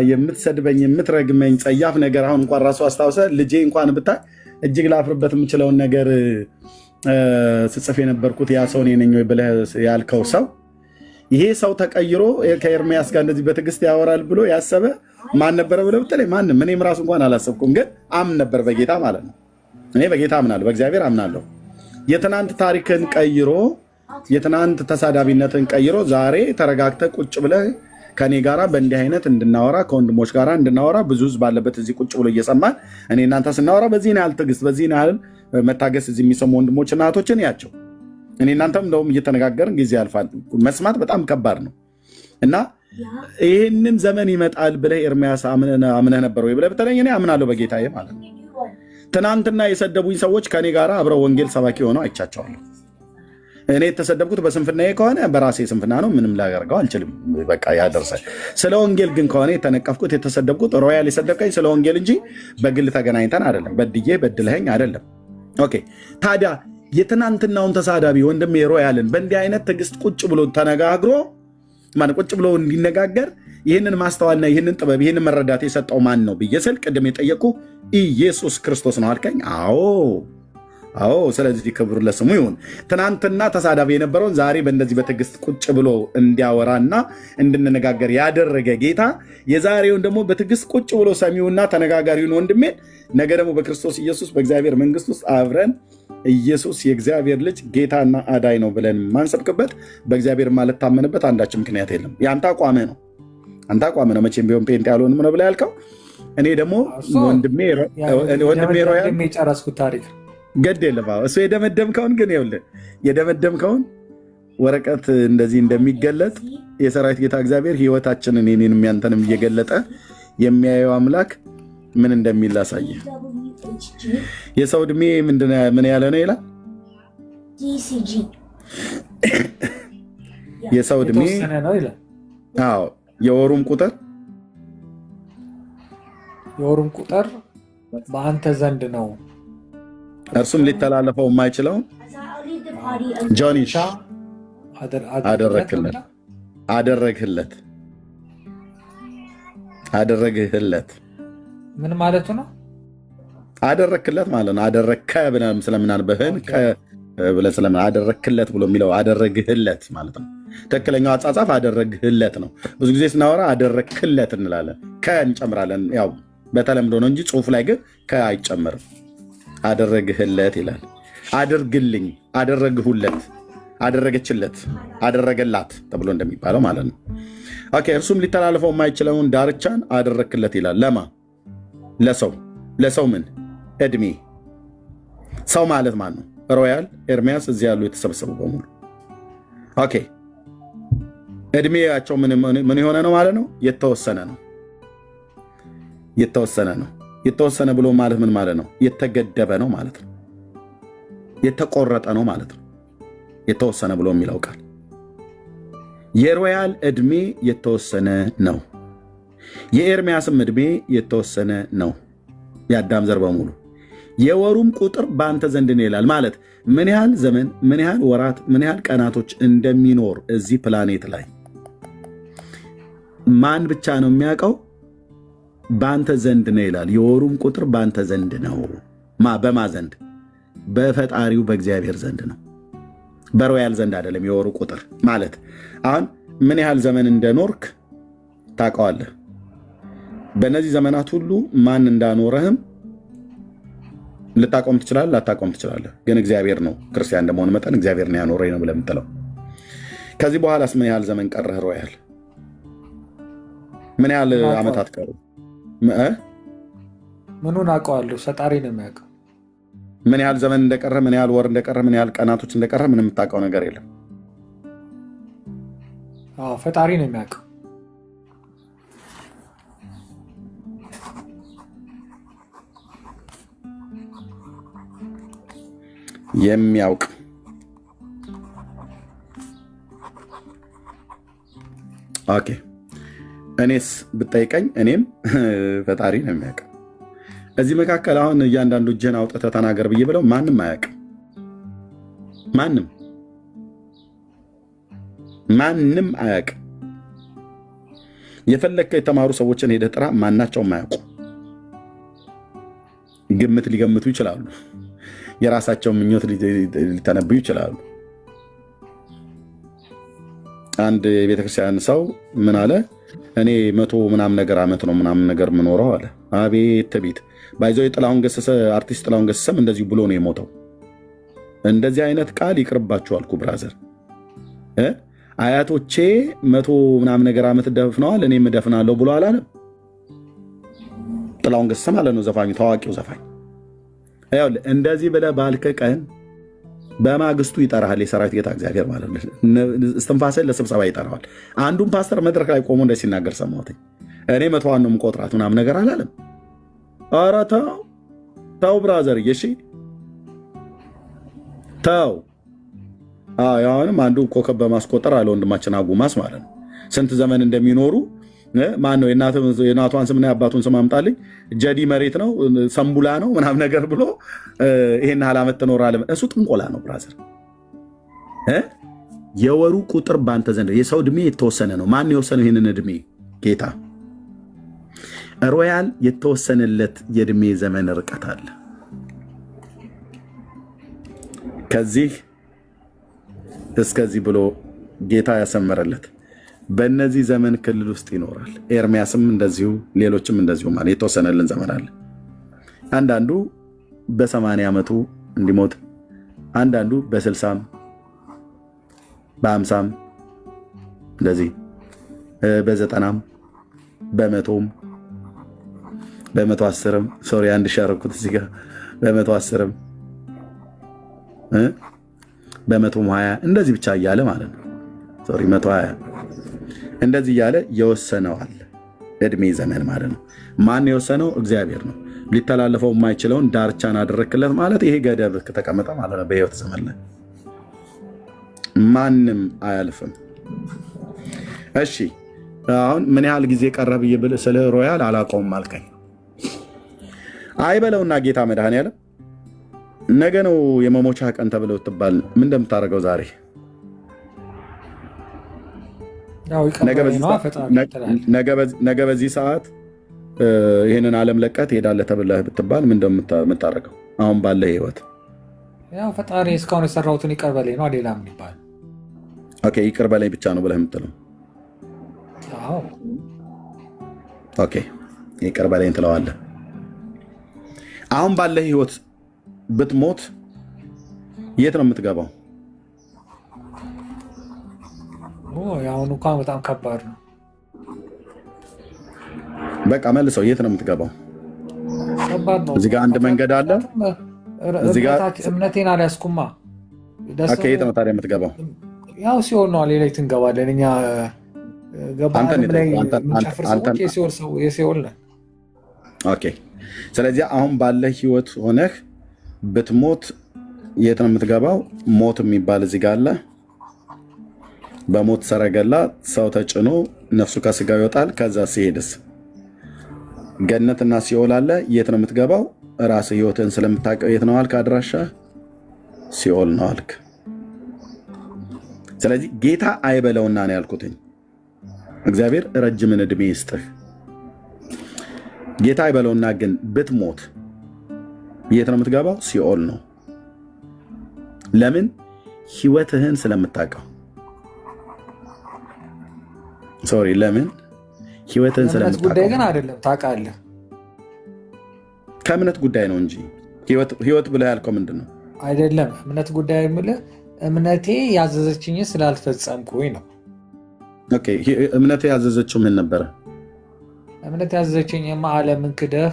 የምትሰድበኝ የምትረግመኝ ጸያፍ ነገር አሁን እንኳን ራሱ አስታውሰ ልጄ እንኳን ብታይ እጅግ ላፍርበት የምችለውን ነገር ስጽፍ የነበርኩት ያ ሰው እኔ ነኝ ወይ ብለህ ያልከው ሰው ይሄ ሰው ተቀይሮ ከኤርሚያስ ጋር እንደዚህ በትዕግስት ያወራል ብሎ ያሰበ ማን ነበረ ብለህ ብትለኝ ማንም። እኔም ራሱ እንኳን አላሰብኩም፣ ግን አምን ነበር በጌታ ማለት ነው። እኔ በጌታ አምናለሁ፣ በእግዚአብሔር አምናለሁ። የትናንት ታሪክን ቀይሮ የትናንት ተሳዳቢነትን ቀይሮ ዛሬ ተረጋግተህ ቁጭ ብለህ ከኔ ጋራ በእንዲህ አይነት እንድናወራ ከወንድሞች ጋራ እንድናወራ ብዙ ህዝብ ባለበት እዚህ ቁጭ ብሎ እየሰማን እኔ እናንተ ስናወራ በዚህን ያህል ትዕግስት በዚህን ያህል መታገስ እዚህ የሚሰሙ ወንድሞችና እህቶችን ያቸው እኔ እናንተም እንደውም እየተነጋገርን ጊዜ ያልፋል። መስማት በጣም ከባድ ነው እና ይህንን ዘመን ይመጣል ብለህ ኤርምያስ አምነህ ነበር ወይ ብለህ ብትለኝ እኔ አምናለሁ በጌታዬ ማለት ነው። ትናንትና የሰደቡኝ ሰዎች ከኔ ጋር አብረው ወንጌል ሰባኪ ሆነው አይቻቸዋለሁ። እኔ የተሰደብኩት በስንፍናዬ ከሆነ በራሴ ስንፍና ነው፣ ምንም ላደርገው አልችልም። በቃ ያደርሳል። ስለ ወንጌል ግን ከሆነ የተነቀፍኩት የተሰደብኩት ሮያል የሰደብከኝ ስለ ወንጌል እንጂ በግል ተገናኝተን አይደለም፣ በድዬ በድለኸኝ አይደለም። ኦኬ ታዲያ የትናንትናውን ተሳዳቢ ወንድሜ ሮያልን በእንዲህ አይነት ትዕግስት ቁጭ ብሎ ተነጋግሮ ቁጭ ብሎ እንዲነጋገር ይህንን ማስተዋልና ይህንን ጥበብ ይህንን መረዳት የሰጠው ማን ነው ብዬ ስል ቅድም የጠየቁ ኢየሱስ ክርስቶስ ነው አልከኝ። አዎ። ስለዚህ ክብር ለስሙ ይሁን። ትናንትና ተሳዳቢ የነበረውን ዛሬ በእንደዚህ በትዕግስት ቁጭ ብሎ እንዲያወራና እንድንነጋገር ያደረገ ጌታ የዛሬውን ደግሞ በትዕግስት ቁጭ ብሎ ሰሚውና ተነጋጋሪውን ወንድሜን ነገ ደግሞ በክርስቶስ ኢየሱስ በእግዚአብሔር መንግስት ውስጥ አብረን ኢየሱስ የእግዚአብሔር ልጅ ጌታና አዳይ ነው ብለን ማንሰብክበት በእግዚአብሔር ማለት ታመንበት አንዳችን ምክንያት የለም። የአንተ አቋምህ ነው። አንተ አቋምህ ነው። መቼም ቢሆን ጴንጤ ያልሆንም ነው ብለህ ያልከው። እኔ ደግሞ ወንድሜ ሮያል የጨረስኩት ታሪክ ገድ የለም። እሱ የደመደምከውን ግን ይኸውልህ የደመደምከውን ወረቀት እንደዚህ እንደሚገለጥ የሰራዊት ጌታ እግዚአብሔር ሕይወታችንን የኔንም ያንተንም እየገለጠ የሚያየው አምላክ ምን እንደሚል ላሳየ። የሰው ዕድሜ ምን ያለ ነው ይላል። የሰው ዕድሜ አዎ፣ የወሩም ቁጥር በአንተ ዘንድ ነው፣ እርሱም ሊተላለፈው የማይችለውን ጆኒሽ አደረግህለት። ምን ማለቱ ነው? አደረክለት ማለት ነው። አደረከ ብለን ስለምናንበህን ብለን ስለምን አደረክለት ብሎ የሚለው አደረግህለት ማለት ነው። ትክክለኛው አጻጻፍ አደረግህለት ነው። ብዙ ጊዜ ስናወራ አደረክለት እንላለን፣ እንጨምራለን። ያው በተለምዶ ነው እንጂ ጽሁፍ ላይ ግን አይጨምርም። አደረግህለት ይላል። አድርግልኝ፣ አደረግሁለት፣ አደረገችለት፣ አደረገላት ተብሎ እንደሚባለው ማለት ነው። ኦኬ እርሱም ሊተላለፈው የማይችለውን ዳርቻን አደረክለት ይላል። ለማ ለሰው ምን ዕድሜ? ሰው ማለት ማን ነው? ሮያል ኤርሚያስ እዚህ ያሉ የተሰበሰቡ በሙሉ ኦኬ ዕድሜያቸው ምን የሆነ ነው ማለት ነው? የተወሰነ ነው። የተወሰነ ብሎ ማለት ምን ማለት ነው? የተገደበ ነው ማለት ነው። የተቆረጠ ነው ማለት ነው። የተወሰነ ብሎ የሚለው ቃል የሮያል ዕድሜ የተወሰነ ነው። የኤርሚያስም ዕድሜ የተወሰነ ነው። የአዳም ዘር በሙሉ የወሩም ቁጥር በአንተ ዘንድ ነው ይላል። ማለት ምን ያህል ዘመን፣ ምን ያህል ወራት፣ ምን ያህል ቀናቶች እንደሚኖር እዚህ ፕላኔት ላይ ማን ብቻ ነው የሚያውቀው? በአንተ ዘንድ ነው ይላል። የወሩም ቁጥር በአንተ ዘንድ ነው። በማ ዘንድ? በፈጣሪው በእግዚአብሔር ዘንድ ነው። በሮያል ዘንድ አይደለም። የወሩ ቁጥር ማለት አሁን ምን ያህል ዘመን እንደኖርክ ታውቀዋለህ። በእነዚህ ዘመናት ሁሉ ማን እንዳኖረህም ልታቆም ትችላለህ፣ ላታቆም ትችላለህ። ግን እግዚአብሔር ነው። ክርስቲያን እንደመሆን መጠን እግዚአብሔር ነው ያኖረኝ ነው ብለህ የምትለው። ከዚህ በኋላስ ምን ያህል ዘመን ቀረህ? ሮያል ምን ያህል ዓመታት ቀሩ? ምኑን አውቀዋለሁ? ፈጣሪ ነው የሚያውቀው። ምን ያህል ዘመን እንደቀረ፣ ምን ያህል ወር እንደቀረ፣ ምን ያህል ቀናቶች እንደቀረ ምን የምታውቀው ነገር የለም። ፈጣሪ ነው የሚያውቀው። የሚያውቅ ኦኬ። እኔስ ብጠይቀኝ እኔም ፈጣሪ ነው የሚያውቅ። እዚህ መካከል አሁን እያንዳንዱ እጅህን አውጥተህ ተናገር ብዬ ብለው ማንም አያውቅም። ማንም አያውቅም። የፈለግከው የተማሩ ሰዎችን ሄደህ ጥራ፣ ማናቸውም አያውቁ። ግምት ሊገምቱ ይችላሉ። የራሳቸውን ምኞት ሊተነብዩ ይችላሉ። አንድ የቤተክርስቲያን ሰው ምን አለ? እኔ 100 ምናምን ነገር ዓመት ነው ምናምን ነገር ምኖረው አለ። አቤት ቤት ባይዘው የጥላሁን ገሰሰ አርቲስት ጥላሁን ገሰሰም እንደዚህ ብሎ ነው የሞተው። እንደዚህ አይነት ቃል ይቅርባችሁ አልኩ ብራዘር። አያቶቼ 100 ምናምን ነገር ዓመት ደፍነዋል እኔም እደፍናለሁ ብሎ አላለም? ጥላሁን ገሰሰ ማለት ነው ዘፋኙ፣ ታዋቂው ዘፋኝ። እንደዚህ ብለህ ባልክ ቀን በማግስቱ ይጠራሃል የሰራዊት ጌታ እግዚአብሔር ማለት ነው። እስትንፋስን ለስብሰባ ይጠራዋል። አንዱን ፓስተር መድረክ ላይ ቆሞ እንደ ሲናገር ሰማሁት። እኔ 100 ነው የምቆጥራት ምናምን ነገር አላለም። ኧረ ተው ብራዘር፣ እሺ ተው። አሁንም አንዱ ኮከብ በማስቆጠር አለ ወንድማችን አጉማስ ማለት ነው። ስንት ዘመን እንደሚኖሩ ማን ነው የእናቷን ስምና የአባቱን ስም አምጣልኝ፣ ጀዲ መሬት ነው ሰንቡላ ነው ምናምን ነገር ብሎ ይሄን ያህል ዓመት ትኖራለህ። እሱ ጥንቆላ ነው ብራዘር። የወሩ ቁጥር ባንተ ዘንድ የሰው ዕድሜ የተወሰነ ነው። ማን የወሰነው ይህንን ዕድሜ? ጌታ። ሮያል የተወሰነለት የዕድሜ ዘመን ርቀት አለ። ከዚህ እስከዚህ ብሎ ጌታ ያሰመረለት በእነዚህ ዘመን ክልል ውስጥ ይኖራል። ኤርሚያስም እንደዚሁ፣ ሌሎችም እንደዚሁ ማለት የተወሰነልን ዘመን አለ። አንዳንዱ በ80 ዓመቱ እንዲሞት፣ አንዳንዱ በ60 በ50 እንደዚህ በ90 በ100 በ110 ሶሪ አንድ ሻረኩት እዚህ ጋር በ110 በ120 እንደዚህ ብቻ እያለ ማለት ነው። ሶሪ 120 እንደዚህ እያለ የወሰነዋል እድሜ ዘመን ማለት ነው። ማን የወሰነው? እግዚአብሔር ነው። ሊተላለፈው የማይችለውን ዳርቻን አደረክለት ማለት ይሄ ገደብ ከተቀመጠ ማለት ነው። በህይወት ዘመን ላይ ማንም አያልፍም። እሺ አሁን ምን ያህል ጊዜ ቀረብ ይብል ስለ ሮያል አላውቀውም አልከኝ። አይበለውና ጌታ መድኃኔዓለም ነገ ነው የመሞቻ ቀን ተብለው ትባል ምን እንደምታደርገው ዛሬ ነገ በዚህ ሰዓት ይህንን ዓለም ለቀህ ትሄዳለህ ተብለህ ብትባል ምን እንደምታደርገው አሁን ባለ ህይወት? ያው ፈጣሪ እስካሁን የሰራሁትን ይቅር በለኝ ነው። ሌላ ምን ይባል? ኦኬ ይቅር በለኝ ብቻ ነው ብለህ የምትለው? ኦኬ ይቅር በለኝ ትለዋለህ። አሁን ባለ ህይወት ብትሞት የት ነው የምትገባው? አሁን እንኳን በጣም ከባድ ነው። በቃ መልሰው የት ነው የምትገባው? ከባድ ነው። እዚህ ጋር አንድ መንገድ አለ። እምነቴን አልያዝኩማ። የት ነው ታዲያ የምትገባው? ያው ሲኦል ነው። ሌሊት እንገባለን እኛ። የሲኦል ነን። ኦኬ ስለዚህ አሁን ባለ ህይወት ሆነህ ብትሞት የት ነው የምትገባው? ሞት የሚባል እዚህ ጋር አለ። በሞት ሰረገላ ሰው ተጭኖ ነፍሱ ከስጋው ይወጣል። ከዛ ሲሄድስ ገነትና ሲኦል አለ። የት ነው የምትገባው? ራስ ህይወትን ስለምታውቀው የት ነው አልክ? አድራሻ ሲኦል ነው አልክ። ስለዚህ ጌታ አይበለውና ነው ያልኩትኝ። እግዚአብሔር ረጅምን ዕድሜ ይስጥህ። ጌታ አይበለውና ግን ብትሞት የት ነው የምትገባው? ሲኦል ነው። ለምን? ህይወትህን ስለምታውቀው። ሶሪ ለምን? ህይወትህን ስለምታውቀው። ጉዳይ ግን አይደለም ታውቃለህ። ከእምነት ጉዳይ ነው እንጂ ህይወት ብለህ ያልከው ምንድን ነው? አይደለም እምነት ጉዳይ የምልህ እምነቴ ያዘዘችኝ ስላልፈጸምኩኝ ነው። ኦኬ እምነቴ ያዘዘችው ምን ነበረ? እምነት ያዘዘችኝማ ዓለምን ክደህ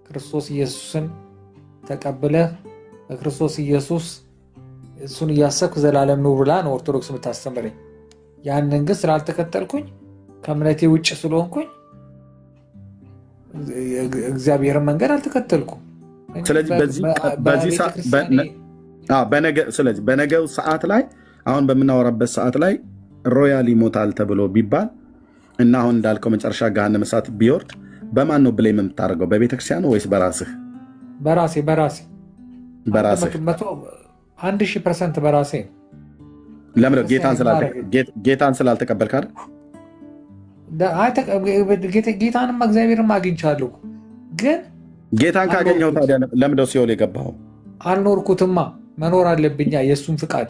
ክርስቶስ ኢየሱስን ተቀብለህ በክርስቶስ ኢየሱስ እሱን እያሰብክ ዘላለም ኑር ብላ ነው ኦርቶዶክስ የምታስተምረኝ። ያንን ግን ስላልተከተልኩኝ ከእምነቴ ውጭ ስለሆንኩኝ እግዚአብሔርን መንገድ አልተከተልኩም። ስለዚህ በነገው ሰዓት ላይ አሁን በምናወራበት ሰዓት ላይ ሮያል ይሞታል ተብሎ ቢባል እና አሁን እንዳልከው መጨረሻ ገሃነመ እሳት ቢወርድ በማን ነው ብለህ የምታደርገው? በቤተክርስቲያን ነው ወይስ በራስህ? በራሴ 1000% በራሴ። ለምን? ጌታን ስላልተቀበልክ አይደል? ጌታንም እግዚአብሔርም አግኝቻለሁ። ግን ጌታን ካገኘው ታዲያ ለምንድነው ሲኦል የገባኸው? አልኖርኩትማ። መኖር አለብኛ። የእሱን ፍቃድ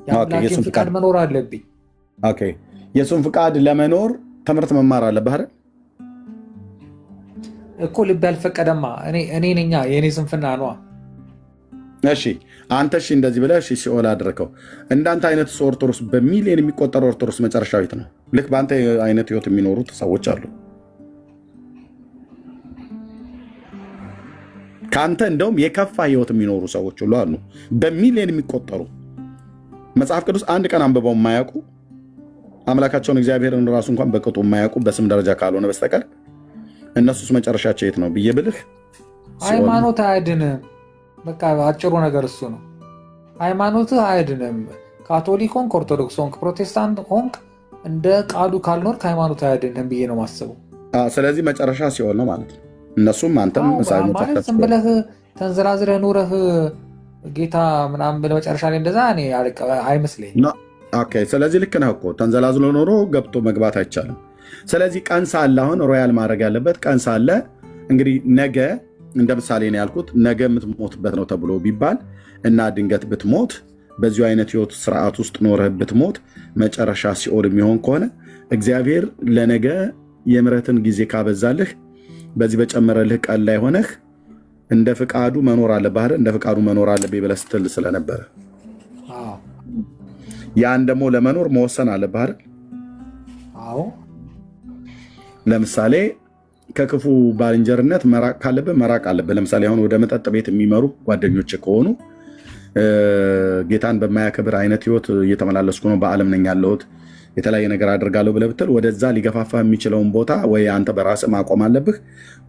የአምላኬን ፍቃድ መኖር አለብኝ። ኦኬ የእሱን ፍቃድ ለመኖር ትምህርት መማር አለብህ አይደል? እኮ ልብ ያልፈቀደማ እኔ ነኛ። የእኔ ስንፍና ነዋ። እሺ አንተ እሺ እንደዚህ ብለህ እሺ ሲኦል አድርገው። እንዳንተ አይነት ኦርቶዶክስ በሚሊዮን የሚቆጠሩ ኦርቶዶክስ መጨረሻው የት ነው? ልክ በአንተ አይነት ህይወት የሚኖሩት ሰዎች አሉ። ከአንተ እንደውም የከፋ ህይወት የሚኖሩ ሰዎች ሁሉ አሉ፣ በሚሊዮን የሚቆጠሩ መጽሐፍ ቅዱስ አንድ ቀን አንብበው የማያውቁ አምላካቸውን እግዚአብሔርን ራሱ እንኳን በቅጡ የማያውቁ በስም ደረጃ ካልሆነ በስተቀር እነሱስ መጨረሻቸው የት ነው ብዬ ብልህ ሃይማኖት አያድንም። በቃ አጭሩ ነገር እሱ ነው። ሃይማኖትህ አያድንም። ካቶሊክ ሆንክ፣ ኦርቶዶክስ ሆንክ፣ ፕሮቴስታንት ሆንክ እንደ ቃሉ ካልኖርክ ሃይማኖት አያድንም ብዬ ነው ማስበው። ስለዚህ መጨረሻ ሲሆን ነው ማለት ነው። እነሱም አንተም ማለት ዝም ብለህ ተንዝራዝረህ ኑረህ ጌታ ምናምን ብለህ መጨረሻ ላይ እንደዛ እኔ አይመስለኝም። ስለዚህ ልክ ነህ እኮ ተንዘላዝሎ ኖሮ ገብቶ መግባት አይቻልም። ስለዚህ ቀን ሳለ አሁን ሮያል ማድረግ ያለበት ቀን ሳለ እንግዲህ ነገ እንደ ምሳሌ ነው ያልኩት፣ ነገ የምትሞትበት ነው ተብሎ ቢባል እና ድንገት ብትሞት በዚሁ አይነት ህይወት ስርዓት ውስጥ ኖረህ ብትሞት መጨረሻ ሲኦል የሚሆን ከሆነ እግዚአብሔር ለነገ የምሕረትን ጊዜ ካበዛልህ በዚህ በጨመረልህ ቀን ላይ ሆነህ እንደ ፍቃዱ መኖር አለብህ አይደል? እንደ ፍቃዱ መኖር አለብህ ብለህ ስትል ስለነበረ ያን ደግሞ ለመኖር መወሰን አለብህ አይደል? አዎ። ለምሳሌ ከክፉ ባልንጀርነት መራቅ ካለብህ መራቅ አለብህ። ለምሳሌ አሁን ወደ መጠጥ ቤት የሚመሩ ጓደኞች ከሆኑ ጌታን በማያከብር አይነት ህይወት እየተመላለስኩ ነው፣ በዓለም ነኝ ያለሁት፣ የተለያየ ነገር አድርጋለሁ ብለህ ብትል ወደዛ ሊገፋፋ የሚችለውን ቦታ ወይ አንተ በራስህ ማቆም አለብህ፣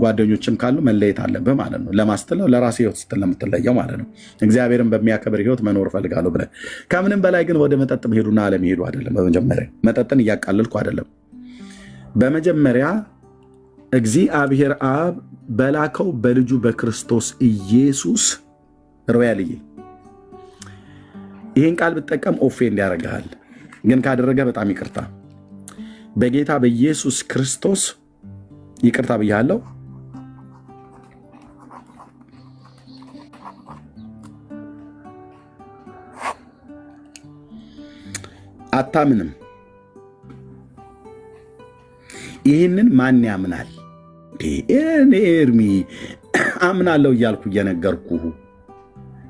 ጓደኞችም ካሉ መለየት አለብህ ማለት ነው። ለማስትለው ለራስህ ህይወት ስትል ለምትለየው ማለት ነው። እግዚአብሔርን በሚያከብር ህይወት መኖር እፈልጋለሁ ብለህ ከምንም በላይ ግን ወደ መጠጥ መሄዱና አለመሄዱ አይደለም። በመጀመሪያ መጠጥን እያቃለልኩ አይደለም። በመጀመሪያ እግዚአብሔር አብ በላከው በልጁ በክርስቶስ ኢየሱስ ሮያልዬ ይህን ቃል ብጠቀም ኦፌንድ ያደርግሃል፣ ግን ካደረገ በጣም ይቅርታ። በጌታ በኢየሱስ ክርስቶስ ይቅርታ ብያለሁ። አታምንም። ይህንን ማን ያምናል? እኔ ኤርሚ አምናለሁ እያልኩ እየነገርኩህ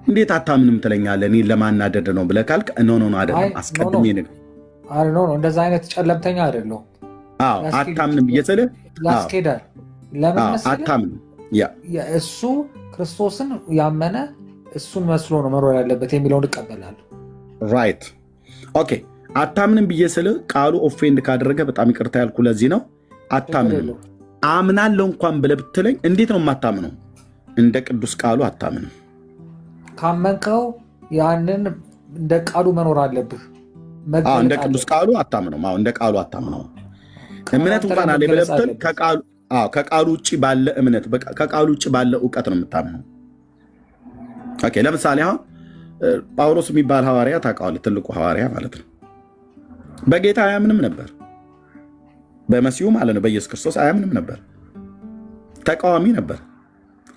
እንዴት አታምንም ትለኛለህ? እኔን ለማናደድ ነው ብለህ ካልክ ኖ አይደለም። አስቀድሜ እንደዛ አይነት ጨለምተኛ አይደለሁም። አታምንም ብዬ ስልህ ያስኬዳል። ለምን መሰለህ? አታምንም። እሱ ክርስቶስን ያመነ እሱን መስሎ ነው መኖር ያለበት የሚለውን እቀበላለሁ። ራይት ኦኬ። አታምንም ብዬ ስልህ ቃሉ ኦፌንድ ካደረገ በጣም ይቅርታ ያልኩ ለዚህ ነው። አታምንም። አምናለሁ እንኳን ብለህ ብትለኝ እንዴት ነው የማታምነው? እንደ ቅዱስ ቃሉ አታምንም። ካመንከው ያንን እንደ ቃሉ መኖር አለብህ። እንደ ቅዱስ ቃሉ አታምነው። እንደ ቃሉ አታምነው። እምነት እንኳን አለ ብለህ ብትል ከቃሉ ውጭ ባለ እምነት፣ ከቃሉ ውጭ ባለ እውቀት ነው የምታምነው። ኦኬ። ለምሳሌ አሁን ጳውሎስ የሚባል ሐዋርያ ታውቀዋለህ? ትልቁ ሐዋርያ ማለት ነው። በጌታ አያምንም ነበር። በመሲሁ ማለት ነው፣ በኢየሱስ ክርስቶስ አያምንም ነበር። ተቃዋሚ ነበር፣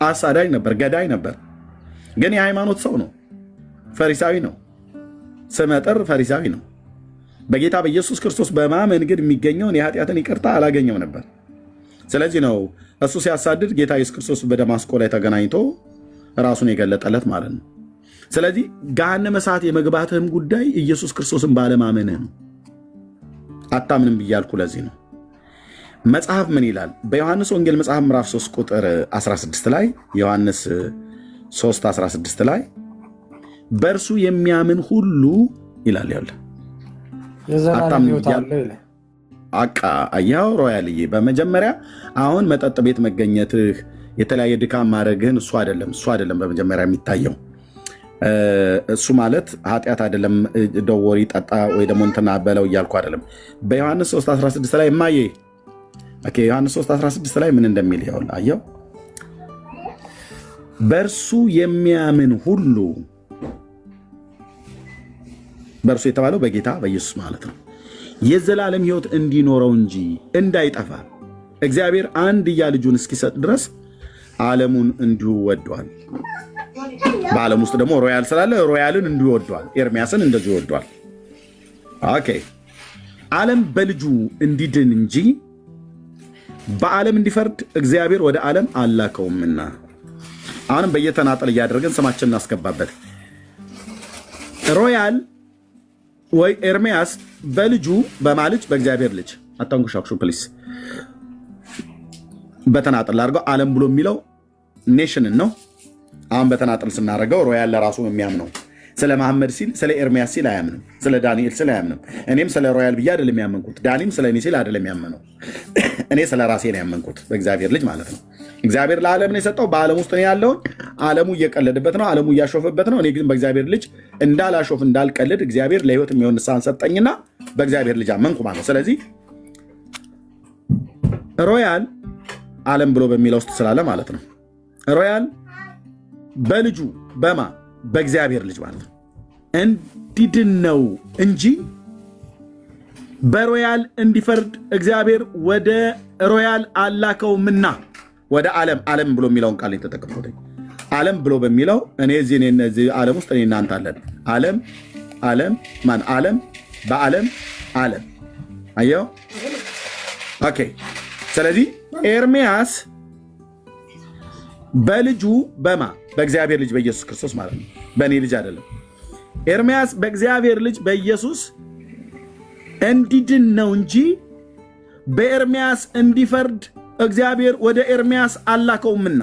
አሳዳጅ ነበር፣ ገዳይ ነበር። ግን የሃይማኖት ሰው ነው፣ ፈሪሳዊ ነው፣ ስመጥር ፈሪሳዊ ነው። በጌታ በኢየሱስ ክርስቶስ በማመን ግን የሚገኘውን የኃጢአትን ይቅርታ አላገኘም ነበር። ስለዚህ ነው እሱ ሲያሳድድ ጌታ ኢየሱስ ክርስቶስ በደማስቆ ላይ ተገናኝቶ ራሱን የገለጠለት ማለት ነው። ስለዚህ ገሃነመ እሳት የመግባትህም ጉዳይ ኢየሱስ ክርስቶስን ባለማመንህ ነው። አታምንም ብያልኩ ለዚህ ነው። መጽሐፍ ምን ይላል? በዮሐንስ ወንጌል መጽሐፍ ምዕራፍ 3 ቁጥር 16 ላይ ዮሐንስ 3:16 ላይ በእርሱ የሚያምን ሁሉ ይላል ያለ አያው ሮያልዬ። በመጀመሪያ አሁን መጠጥ ቤት መገኘትህ የተለያየ ድካም ማድረግህን እሱ አይደለም በመጀመሪያ የሚታየው። እሱ ማለት ኃጢአት አይደለም። ደወሪ ጠጣ ወይ ደግሞ እንትና በለው እያልኩ አይደለም። በዮሐንስ 3:16 ላይ እማዬ ዮሐንስ 3:16 ላይ ምን እንደሚል ያውላ አየው። በእርሱ የሚያምን ሁሉ፣ በእርሱ የተባለው በጌታ በኢየሱስ ማለት ነው፣ የዘላለም ሕይወት እንዲኖረው እንጂ እንዳይጠፋ እግዚአብሔር አንድያ ልጁን እስኪሰጥ ድረስ ዓለሙን እንዲሁ ወዷል። በዓለም ውስጥ ደግሞ ሮያል ስላለ ሮያልን እንዲሁ ወዷል። ኤርሚያስን እንደዚሁ ወዷል። ኦኬ። ዓለም በልጁ እንዲድን እንጂ በዓለም እንዲፈርድ እግዚአብሔር ወደ ዓለም አላከውምና አሁንም በየተናጠል እያደረግን ስማችን እናስገባበት። ሮያል ወይ ኤርሚያስ በልጁ በማልጅ በእግዚአብሔር ልጅ አታንኩሻኩሹ ፕሊስ። በተናጠል ላድርገው። ዓለም ብሎ የሚለው ኔሽንን ነው። አሁን በተናጠል ስናደርገው ሮያል ለራሱ የሚያምነው ስለ መሐመድ ሲል ስለ ኤርሚያስ ሲል አያምንም። ስለ ዳንኤል ሲል አያምንም። እኔም ስለ ሮያል ብዬ አይደለም ያመንኩት። ዳኒም ስለ እኔ ሲል አይደለም ያመነው። እኔ ስለ ራሴ ነው ያመንኩት፣ በእግዚአብሔር ልጅ ማለት ነው። እግዚአብሔር ለዓለም ነው የሰጠው። በዓለም ውስጥ ነው ያለውን። ዓለሙ እየቀለድበት ነው፣ ዓለሙ እያሾፈበት ነው። እኔ ግን በእግዚአብሔር ልጅ እንዳላሾፍ እንዳልቀልድ እግዚአብሔር ለሕይወት የሚሆን ንስሐን ሰጠኝና በእግዚአብሔር ልጅ አመንኩ ማለት ነው። ስለዚህ ሮያል ዓለም ብሎ በሚለው ውስጥ ስላለ ማለት ነው። ሮያል በልጁ በማ በእግዚአብሔር ልጅ ማለት ነው እንዲድን ነው እንጂ በሮያል እንዲፈርድ እግዚአብሔር ወደ ሮያል አላከውምና። ወደ ዓለም ብሎ የሚለውን ቃል የተጠቀምኩት ዓለም ብሎ በሚለው እኔ እዚህ ዓለም ውስጥ እኔ እናንተ አለን። ዓለም በዓለም አየው። ኦኬ። ስለዚህ ኤርሚያስ በልጁ በማ በእግዚአብሔር ልጅ በኢየሱስ ክርስቶስ ማለት ነው። በእኔ ልጅ አይደለም። ኤርሚያስ በእግዚአብሔር ልጅ በኢየሱስ እንዲድን ነው እንጂ በኤርሚያስ እንዲፈርድ እግዚአብሔር ወደ ኤርሚያስ አላከውምና።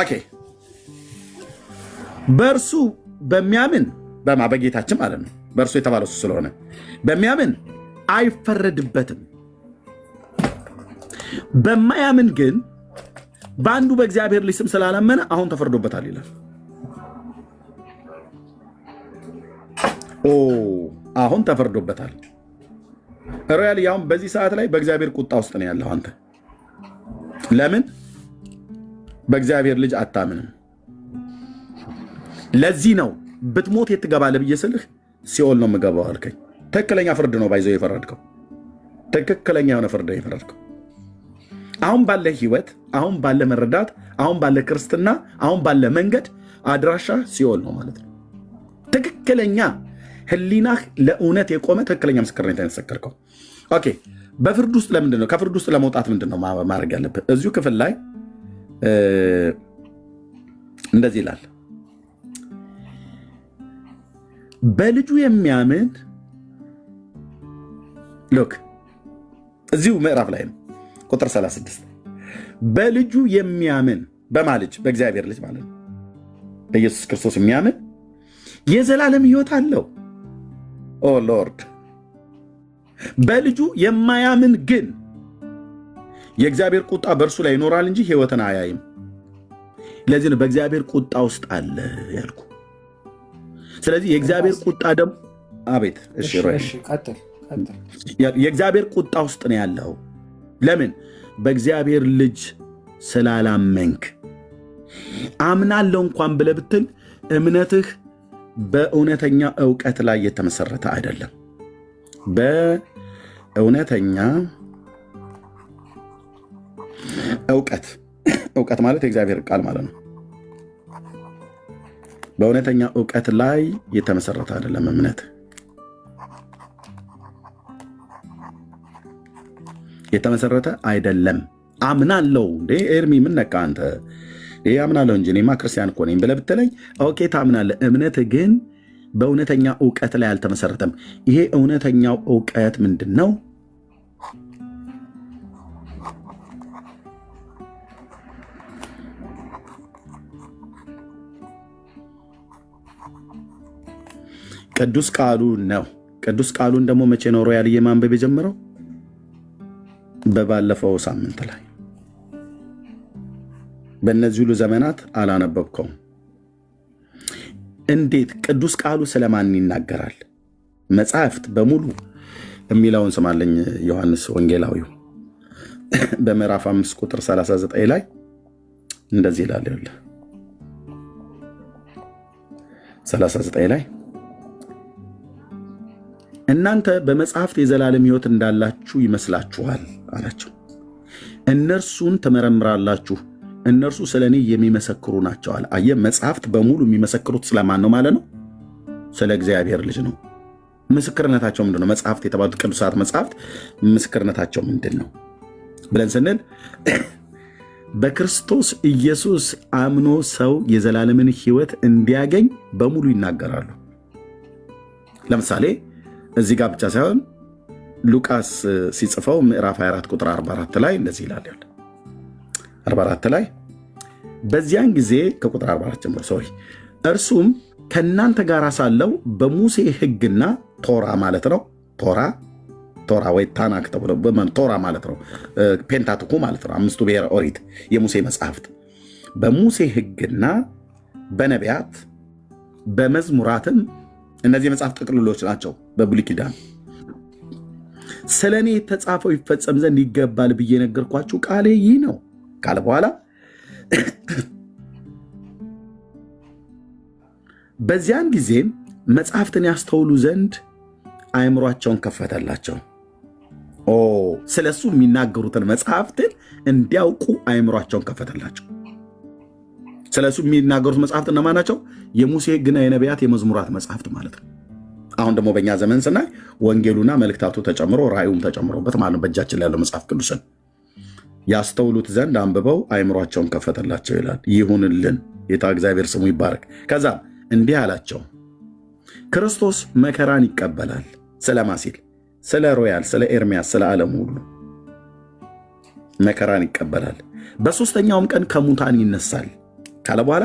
ኦኬ። በእርሱ በሚያምን በማ በጌታችን ማለት ነው። በእርሱ የተባለው እሱ ስለሆነ በሚያምን አይፈረድበትም። በማያምን ግን በአንዱ በእግዚአብሔር ልጅ ስም ስላላመነ አሁን ተፈርዶበታል ይላል። አሁን ተፈርዶበታል። ሮያል ያውም በዚህ ሰዓት ላይ በእግዚአብሔር ቁጣ ውስጥ ነው ያለው። አንተ ለምን በእግዚአብሔር ልጅ አታምንም? ለዚህ ነው ብትሞት የት ትገባለህ ብዬ ስልህ ሲኦል ነው የምገባው አልከኝ። ትክክለኛ ፍርድ ነው ባይዘው የፈረድከው። ትክክለኛ የሆነ ፍርድ ነው የፈረድከው። አሁን ባለ ህይወት፣ አሁን ባለ መረዳት፣ አሁን ባለ ክርስትና፣ አሁን ባለ መንገድ አድራሻ ሲኦል ነው ማለት ነው። ትክክለኛ ህሊናህ ለእውነት የቆመ ትክክለኛ ምስክርነት የተመሰከርከው። ኦኬ። በፍርድ ውስጥ ለምንድን ነው ከፍርድ ውስጥ ለመውጣት ምንድን ነው ማድረግ ያለብህ? እዚሁ ክፍል ላይ እንደዚህ ይላል፣ በልጁ የሚያምን ሎክ እዚሁ ምዕራፍ ላይ ነው ቁጥር 36 በልጁ የሚያምን በማልጅ በእግዚአብሔር ልጅ ማለት ነው በኢየሱስ ክርስቶስ የሚያምን የዘላለም ህይወት አለው። ኦ ሎርድ። በልጁ የማያምን ግን የእግዚአብሔር ቁጣ በእርሱ ላይ ይኖራል እንጂ ህይወትን አያይም። ለዚህ ነው በእግዚአብሔር ቁጣ ውስጥ አለ ያልኩ። ስለዚህ የእግዚአብሔር ቁጣ ደግሞ አቤት። እሺ ቀጥል። የእግዚአብሔር ቁጣ ውስጥ ነው ያለው። ለምን? በእግዚአብሔር ልጅ ስላላመንክ። አምናለሁ እንኳን ብለህ ብትል እምነትህ በእውነተኛ እውቀት ላይ የተመሰረተ አይደለም። በእውነተኛ እውቀት ማለት የእግዚአብሔር ቃል ማለት ነው። በእውነተኛ እውቀት ላይ የተመሰረተ አይደለም እምነት። የተመሰረተ አይደለም። አምናለሁ እንዴ ኤርሚ ምን ነካ አንተ? አምናለሁ እንጂ እኔማ ክርስቲያን እኮ ነኝ ብለህ ብትለኝ ኦኬ ታምናለህ። እምነት ግን በእውነተኛ እውቀት ላይ አልተመሰረተም። ይሄ እውነተኛው እውቀት ምንድን ነው? ቅዱስ ቃሉ ነው። ቅዱስ ቃሉን ደግሞ መቼ ነው ሮያልዬ ማንበብ የጀመረው? በባለፈው ሳምንት ላይ። በእነዚህ ሁሉ ዘመናት አላነበብከውም። እንዴት? ቅዱስ ቃሉ ስለማን ይናገራል? መጽሐፍት በሙሉ የሚለውን ስማለኝ። ዮሐንስ ወንጌላዊው በምዕራፍ 5 ቁጥር 39 ላይ እንደዚህ ይላል። 39 ላይ እናንተ በመጽሐፍት የዘላለም ሕይወት እንዳላችሁ ይመስላችኋል አላቸው። እነርሱን ትመረምራላችሁ፣ እነርሱ ስለ እኔ የሚመሰክሩ ናቸው አለ። አየህ፣ መጽሐፍት በሙሉ የሚመሰክሩት ስለማን ነው ማለት ነው? ስለ እግዚአብሔር ልጅ ነው። ምስክርነታቸው ምንድን ነው? መጽሐፍት የተባሉት ቅዱሳት መጽሐፍት ምስክርነታቸው ምንድን ነው ብለን ስንል በክርስቶስ ኢየሱስ አምኖ ሰው የዘላለምን ሕይወት እንዲያገኝ በሙሉ ይናገራሉ። ለምሳሌ እዚህ ጋር ብቻ ሳይሆን ሉቃስ ሲጽፈው ምዕራፍ 24 ቁጥር 44 ላይ እንደዚህ ይላል። 44 ላይ በዚያን ጊዜ ከቁጥር 44 ጀምሮ እርሱም ከእናንተ ጋር ሳለው በሙሴ ሕግና ቶራ ማለት ነው። ቶራ ወይ ታናክ ተብሎ ቶራ ማለት ነው። ፔንታቱኩ ማለት ነው። 5ቱ ብሔረ ኦሪት የሙሴ መጽሐፍት በሙሴ ሕግና በነቢያት በመዝሙራትም እነዚህ የመጽሐፍ ጥቅልሎች ናቸው። በብሉይ ኪዳን ስለ እኔ የተጻፈው ይፈጸም ዘንድ ይገባል ብዬ ነገርኳችሁ ቃሌ ይህ ነው ካለ በኋላ በዚያን ጊዜም መጽሐፍትን ያስተውሉ ዘንድ አእምሯቸውን ከፈተላቸው። ስለ እሱ የሚናገሩትን መጽሐፍትን እንዲያውቁ አእምሯቸውን ከፈተላቸው። ስለ እሱ የሚናገሩት መጽሐፍት እነማን ናቸው? የሙሴ ሕግና የነቢያት የመዝሙራት መጽሐፍት ማለት ነው። አሁን ደግሞ በእኛ ዘመን ስናይ ወንጌሉና መልእክታቱ ተጨምሮ ራእዩም ተጨምሮበት ማለት ነው። በእጃችን ላይ ያለው መጽሐፍ ቅዱስን ያስተውሉት ዘንድ አንብበው አእምሯቸውን ከፈተላቸው ይላል። ይሁንልን፣ ጌታ እግዚአብሔር ስሙ ይባረክ። ከዛ እንዲህ አላቸው፣ ክርስቶስ መከራን ይቀበላል። ስለማ ሲል ስለ ሮያል፣ ስለ ኤርምያስ፣ ስለ ዓለም ሁሉ መከራን ይቀበላል። በሦስተኛውም ቀን ከሙታን ይነሳል ካለ በኋላ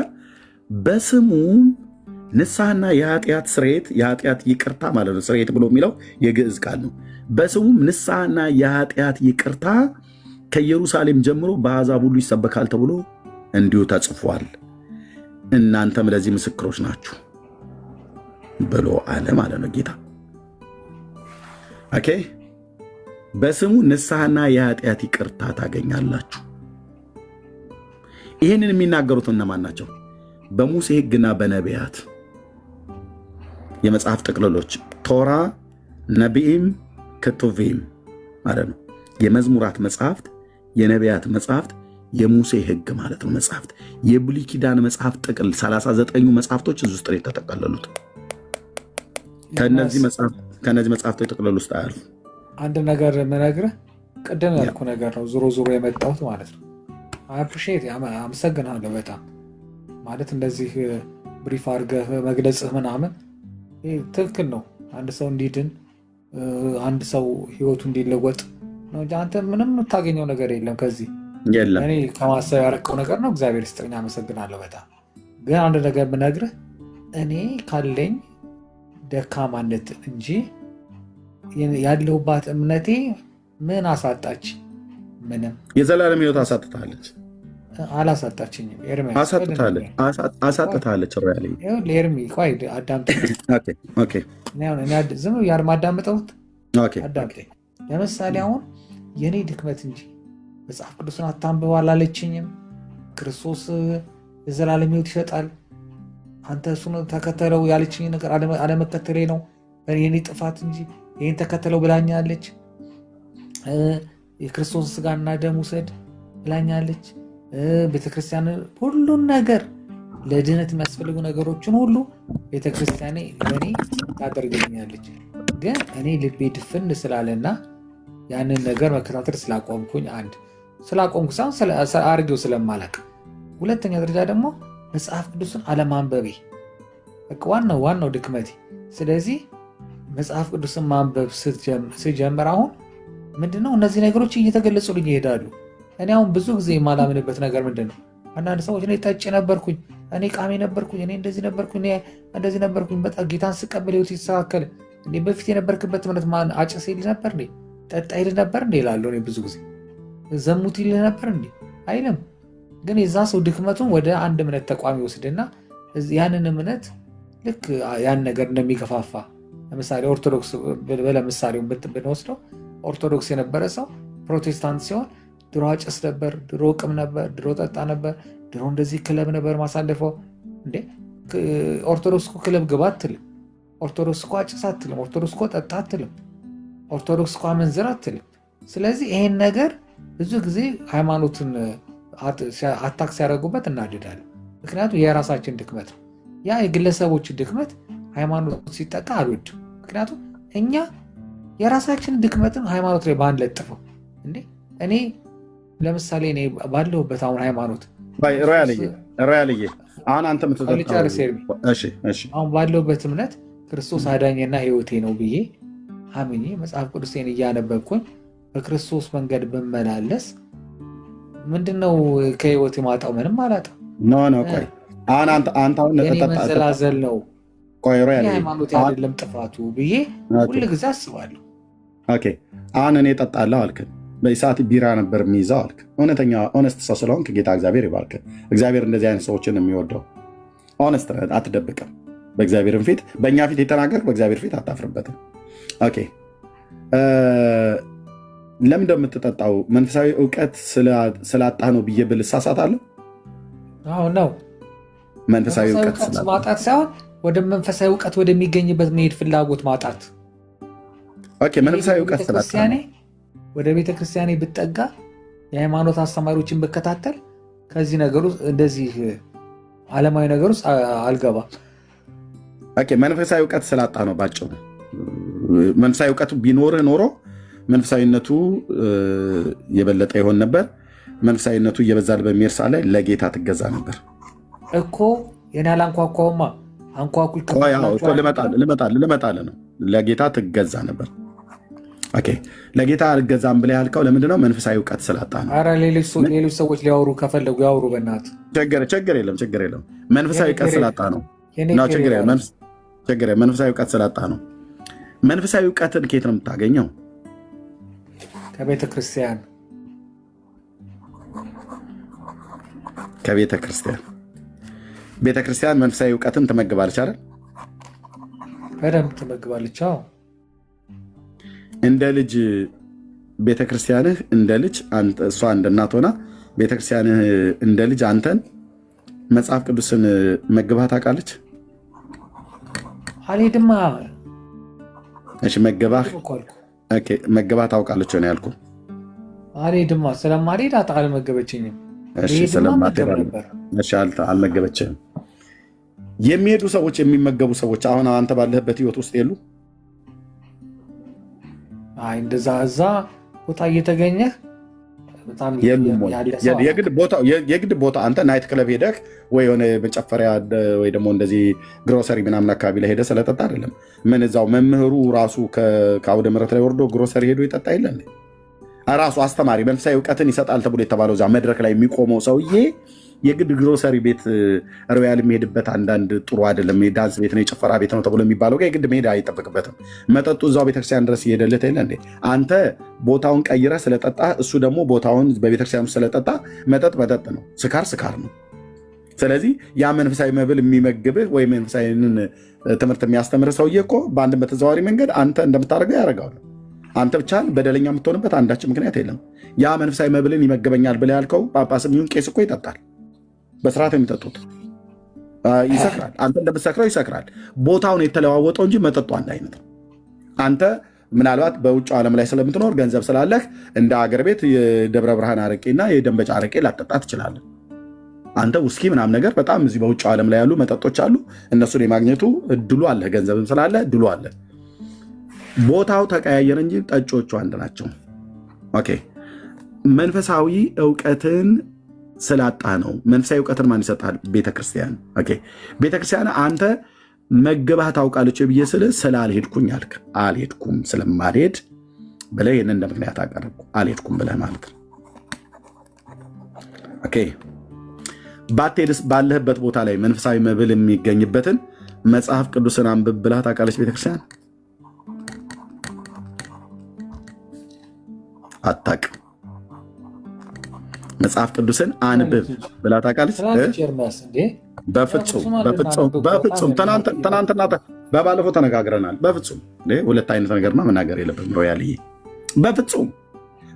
በስሙም ንስሐና የኃጢአት ስርየት፣ የኃጢአት ይቅርታ ማለት ነው። ስርየት ብሎ የሚለው የግዕዝ ቃል ነው። በስሙም ንስሐና የኃጢአት ይቅርታ ከኢየሩሳሌም ጀምሮ በአሕዛብ ሁሉ ይሰበካል ተብሎ እንዲሁ ተጽፏል። እናንተም ለዚህ ምስክሮች ናችሁ ብሎ አለ ማለት ነው ጌታ። ኦኬ፣ በስሙ ንስሐና የኃጢአት ይቅርታ ታገኛላችሁ። ይህንን የሚናገሩት እነማን ናቸው? በሙሴ ሕግና በነቢያት የመጽሐፍ ጥቅልሎች ቶራ፣ ነቢይም፣ ክቱቪም ማለት ነው። የመዝሙራት መጽሐፍት፣ የነቢያት መጽሐፍት፣ የሙሴ ሕግ ማለት ነው መጽሐፍት። የብሉይ ኪዳን መጽሐፍ ጥቅል 39ኙ መጽሐፍቶች እዚህ ውስጥ የተጠቀለሉት ከእነዚህ መጽሐፍቶች ጥቅልል ውስጥ አያልፉ። አንድ ነገር የምነግርህ ቅድም ያልኩ ነገር ነው። ዞሮ ዞሮ የመጣሁት ማለት ነው። አፕሪሼት አመሰግናለሁ በጣም ማለት እንደዚህ ብሪፍ አድርገህ መግለጽህ ምናምን ትክክል ነው። አንድ ሰው እንዲድን አንድ ሰው ህይወቱ እንዲለወጥ ነው እንጂ አንተ ምንም የምታገኘው ነገር የለም ከዚህ የለም። እኔ ከማሰብ ያረቀው ነገር ነው። እግዚአብሔር ይስጠኝ፣ አመሰግናለሁ በጣም። ግን አንድ ነገር ብነግርህ እኔ ካለኝ ደካማነት እንጂ ያለሁባት እምነቴ ምን አሳጣች? ምንም። የዘላለም ህይወት አሳጥታለች። አላሳጣችኝም። አሳጥታለች። ኤርሚ ቆይ አዳምጠኝ። ዝም ማዳምጠውት አዳምጠኝ። ለምሳሌ አሁን የእኔ ድክመት እንጂ መጽሐፍ ቅዱስን አታንብብ አላለችኝም። ክርስቶስ የዘላለም ህይወት ይሰጣል፣ አንተ እሱን ተከተለው ያለችኝ ነገር አለመከተሌ ነው የኔ ጥፋት እንጂ ይህን ተከተለው ብላኛለች። የክርስቶስ ስጋና ደም ውሰድ ብላኛለች። ቤተክርስቲያን ሁሉን ነገር ለድህነት የሚያስፈልጉ ነገሮችን ሁሉ ቤተክርስቲያኔ ለእኔ ታደርግልኛለች። ግን እኔ ልቤ ድፍን ስላለና ያንን ነገር መከታተል ስላቆምኩኝ ስላቆምኩ ሳይሆን አድርጌው ስለማላቅ፣ ሁለተኛ ደረጃ ደግሞ መጽሐፍ ቅዱስን አለማንበቤ ዋናው ድክመቴ። ስለዚህ መጽሐፍ ቅዱስን ማንበብ ስጀምር አሁን ምንድነው እነዚህ ነገሮች እየተገለጹልኝ ይሄዳሉ። እኔ አሁን ብዙ ጊዜ የማላምንበት ነገር ምንድን ነው? አንዳንድ ሰዎች እኔ ጠጭ ነበርኩኝ፣ እኔ ቃሚ ነበርኩኝ፣ እኔ እንደዚህ ነበርኩኝ፣ በጣም ጌታን ስቀበል ህይወት ሲስተካከል እንዴ በፊት የነበርክበት እምነት ማን አጭስ ይል ነበር እንዴ? ጠጣ ይል ነበር እንዴ? እላለሁ እኔ ብዙ ጊዜ። ዘሙት ይል ነበር እንዴ? አይልም። ግን የዛ ሰው ድክመቱን ወደ አንድ እምነት ተቋም ይወስድና ያንን እምነት ልክ ያን ነገር እንደሚገፋፋ፣ ለምሳሌ ኦርቶዶክስ ለምሳሌ ብንወስደው ኦርቶዶክስ የነበረ ሰው ፕሮቴስታንት ሲሆን ድሮ አጭስ ነበር፣ ድሮ ቅም ነበር፣ ድሮ ጠጣ ነበር፣ ድሮ እንደዚህ ክለብ ነበር ማሳለፈው። እንዴ ኦርቶዶክስ እኮ ክለብ ግባ አትልም። ኦርቶዶክስ እኮ አጭስ አትልም። ኦርቶዶክስ እኮ ጠጣ አትልም። ኦርቶዶክስ እኮ አመንዝር አትልም። ስለዚህ ይሄን ነገር ብዙ ጊዜ ሃይማኖትን አታክ ሲያደርጉበት እናድዳለን። ምክንያቱም የራሳችን ድክመት ነው። ያ የግለሰቦች ድክመት ሃይማኖት ሲጠቃ አልወድም። ምክንያቱም እኛ የራሳችን ድክመትን ሃይማኖት ላይ ባንለጥፈው እንዴ እኔ ለምሳሌ እኔ ባለሁበት አሁን ሃይማኖት ሮያልዬ አሁን አንተ የምትጠጣው አሁን ባለሁበት እምነት ክርስቶስ አዳኝና ሕይወቴ ነው ብዬ አምኜ መጽሐፍ ቅዱሴን እያነበብኩኝ በክርስቶስ መንገድ ብመላለስ ምንድነው ከሕይወቴ ማጣው? ምንም አላጣም። ቆይ አሁን አንተ የኔ መዘላዘል ነው ሃይማኖት አይደለም ጥፋቱ ብዬ ሁል ጊዜ አስባለሁ። አሁን እኔ እጠጣለሁ አልክ፣ በሰዓት ቢራ ነበር የሚይዘው አልክ። እውነተኛ ኦነስት ሰው ስለሆንክ ጌታ እግዚአብሔር ይባርክ። እግዚአብሔር እንደዚህ አይነት ሰዎችን የሚወደው ኦነስት፣ አትደብቅም። በእግዚአብሔርም ፊት በእኛ ፊት የተናገርክ በእግዚአብሔር ፊት አታፍርበትም። ለምን እንደምትጠጣው መንፈሳዊ እውቀት ስላጣህ ነው ብዬ ብል እሳሳታለሁ? ነው መንፈሳዊ እውቀት ማጣት ሳይሆን ወደ መንፈሳዊ እውቀት ወደሚገኝበት መሄድ ፍላጎት ማጣት። መንፈሳዊ እውቀት ስላጣህ ወደ ቤተክርስቲያኔ ብጠጋ የሃይማኖት አስተማሪዎችን ብከታተል ከዚህ ነገር ውስጥ እንደዚህ ዓለማዊ ነገር ውስጥ አልገባም። መንፈሳዊ እውቀት ስላጣህ ነው ባጭሩ። መንፈሳዊ እውቀቱ ቢኖርህ ኖሮ መንፈሳዊነቱ የበለጠ ይሆን ነበር። መንፈሳዊነቱ እየበዛል በሚሄድ ሰዓት ላይ ለጌታ ትገዛ ነበር እኮ። የኔ አላንኳኳውማ አንኳኩ ልመጣልህ ነው። ለጌታ ትገዛ ነበር። ለጌታ አልገዛም ብለህ ያልከው ለምንድነው? መንፈሳዊ እውቀት ስላጣ ነው። ኧረ ሌሎች ሰዎች ሊያወሩ ከፈለጉ ያወሩ። በእናትህ ችግር የለም። መንፈሳዊ እውቀት ስላጣ ነው። መንፈሳዊ እውቀት ስላጣ ነው። መንፈሳዊ እውቀትን ከየት ነው የምታገኘው? ከቤተ ክርስቲያን። ቤተ ክርስቲያን መንፈሳዊ እውቀትን ትመግባለች አይደል? በደንብ ትመግባለች። እንደ ልጅ ቤተክርስቲያንህ እንደ ልጅ እሷ እንደ እናት ሆና ቤተክርስቲያንህ እንደ ልጅ አንተን መጽሐፍ ቅዱስን መግባት ታውቃለች? አልሄድማ። መገባት ታውቃለች ነው ያልኩህ። አልሄድማ። ስለማልሄድ አልመገበችኝም። አልመገበችህም። የሚሄዱ ሰዎች የሚመገቡ ሰዎች አሁን አንተ ባለህበት ህይወት ውስጥ የሉ? እንደዛ እዛ ቦታ እየተገኘህ የግድ ቦታ አንተ ናይት ክለብ ሄደህ ወይ የሆነ መጨፈሪያ ወይ ደግሞ እንደዚህ ግሮሰሪ ምናምን አካባቢ ላይ ሄደህ ስለጠጣ አይደለም። ምን እዛው መምህሩ ራሱ ከአውደ ምሕረት ላይ ወርዶ ግሮሰሪ ሄዶ ይጠጣ የለን? ራሱ አስተማሪ መንፈሳዊ እውቀትን ይሰጣል ተብሎ የተባለው እዛ መድረክ ላይ የሚቆመው ሰውዬ የግድ ግሮሰሪ ቤት ሮያል የሚሄድበት አንዳንድ ጥሩ አይደለም። ዳንስ ቤት ነው፣ የጭፈራ ቤት ነው ተብሎ የሚባለው የግድ መሄድ አይጠበቅበትም። መጠጡ እዛው ቤተክርስቲያን ድረስ እየሄደለት የለ እንዴ? አንተ ቦታውን ቀይረ ስለጠጣ፣ እሱ ደግሞ ቦታውን በቤተክርስቲያን ስለጠጣ መጠጥ መጠጥ ነው፣ ስካር ስካር ነው። ስለዚህ ያ መንፈሳዊ መብል የሚመግብህ ወይ መንፈሳዊን ትምህርት የሚያስተምር ሰውዬ እኮ በአንድም በተዘዋዋሪ መንገድ አንተ እንደምታደርገው ያደርጋሉ። አንተ ብቻ በደለኛ የምትሆንበት አንዳችን ምክንያት የለም። ያ መንፈሳዊ መብልን ይመግበኛል ብለህ ያልከው ጳጳስም ይሁን ቄስ እኮ ይጠጣል። በስርዓት የሚጠጡት ይሰክራል። አንተ እንደምትሰክረው ይሰክራል። ቦታውን የተለዋወጠው እንጂ መጠጡ አንድ አይነት ነው። አንተ ምናልባት በውጭ ዓለም ላይ ስለምትኖር ገንዘብ ስላለህ እንደ አገር ቤት የደብረ ብርሃን አረቄና የደንበጫ አረቄ ላጠጣ ትችላለህ። አንተ ውስኪ ምናምን ነገር በጣም እዚህ በውጭ ዓለም ላይ ያሉ መጠጦች አሉ። እነሱን የማግኘቱ እድሉ አለ፣ ገንዘብም ስላለ እድሉ አለ። ቦታው ተቀያየረ እንጂ ጠጮቹ አንድ ናቸው። መንፈሳዊ እውቀትን ስላጣ ነው። መንፈሳዊ እውቀትን ማን ይሰጣል? ቤተክርስቲያን። ቤተክርስቲያን አንተ መገባህ ታውቃለች ብዬ ስላልሄድኩኝ አልክ። አልሄድኩም ስለማልሄድ ብለህ ይህን እንደ ምክንያት አቀረብኩ። አልሄድኩም ብለህ ማለት ነው። ባትሄድስ ባለህበት ቦታ ላይ መንፈሳዊ መብል የሚገኝበትን መጽሐፍ ቅዱስን አንብብ ብላ ታውቃለች ቤተክርስቲያን? አታውቅም። መጽሐፍ ቅዱስን አንብብ ብላ ታውቃለች? በፍጹም። ትናንትና በባለፈው ተነጋግረናል። በፍጹም ሁለት አይነት ነገርማ መናገር የለብም ሮያልዬ። በፍጹም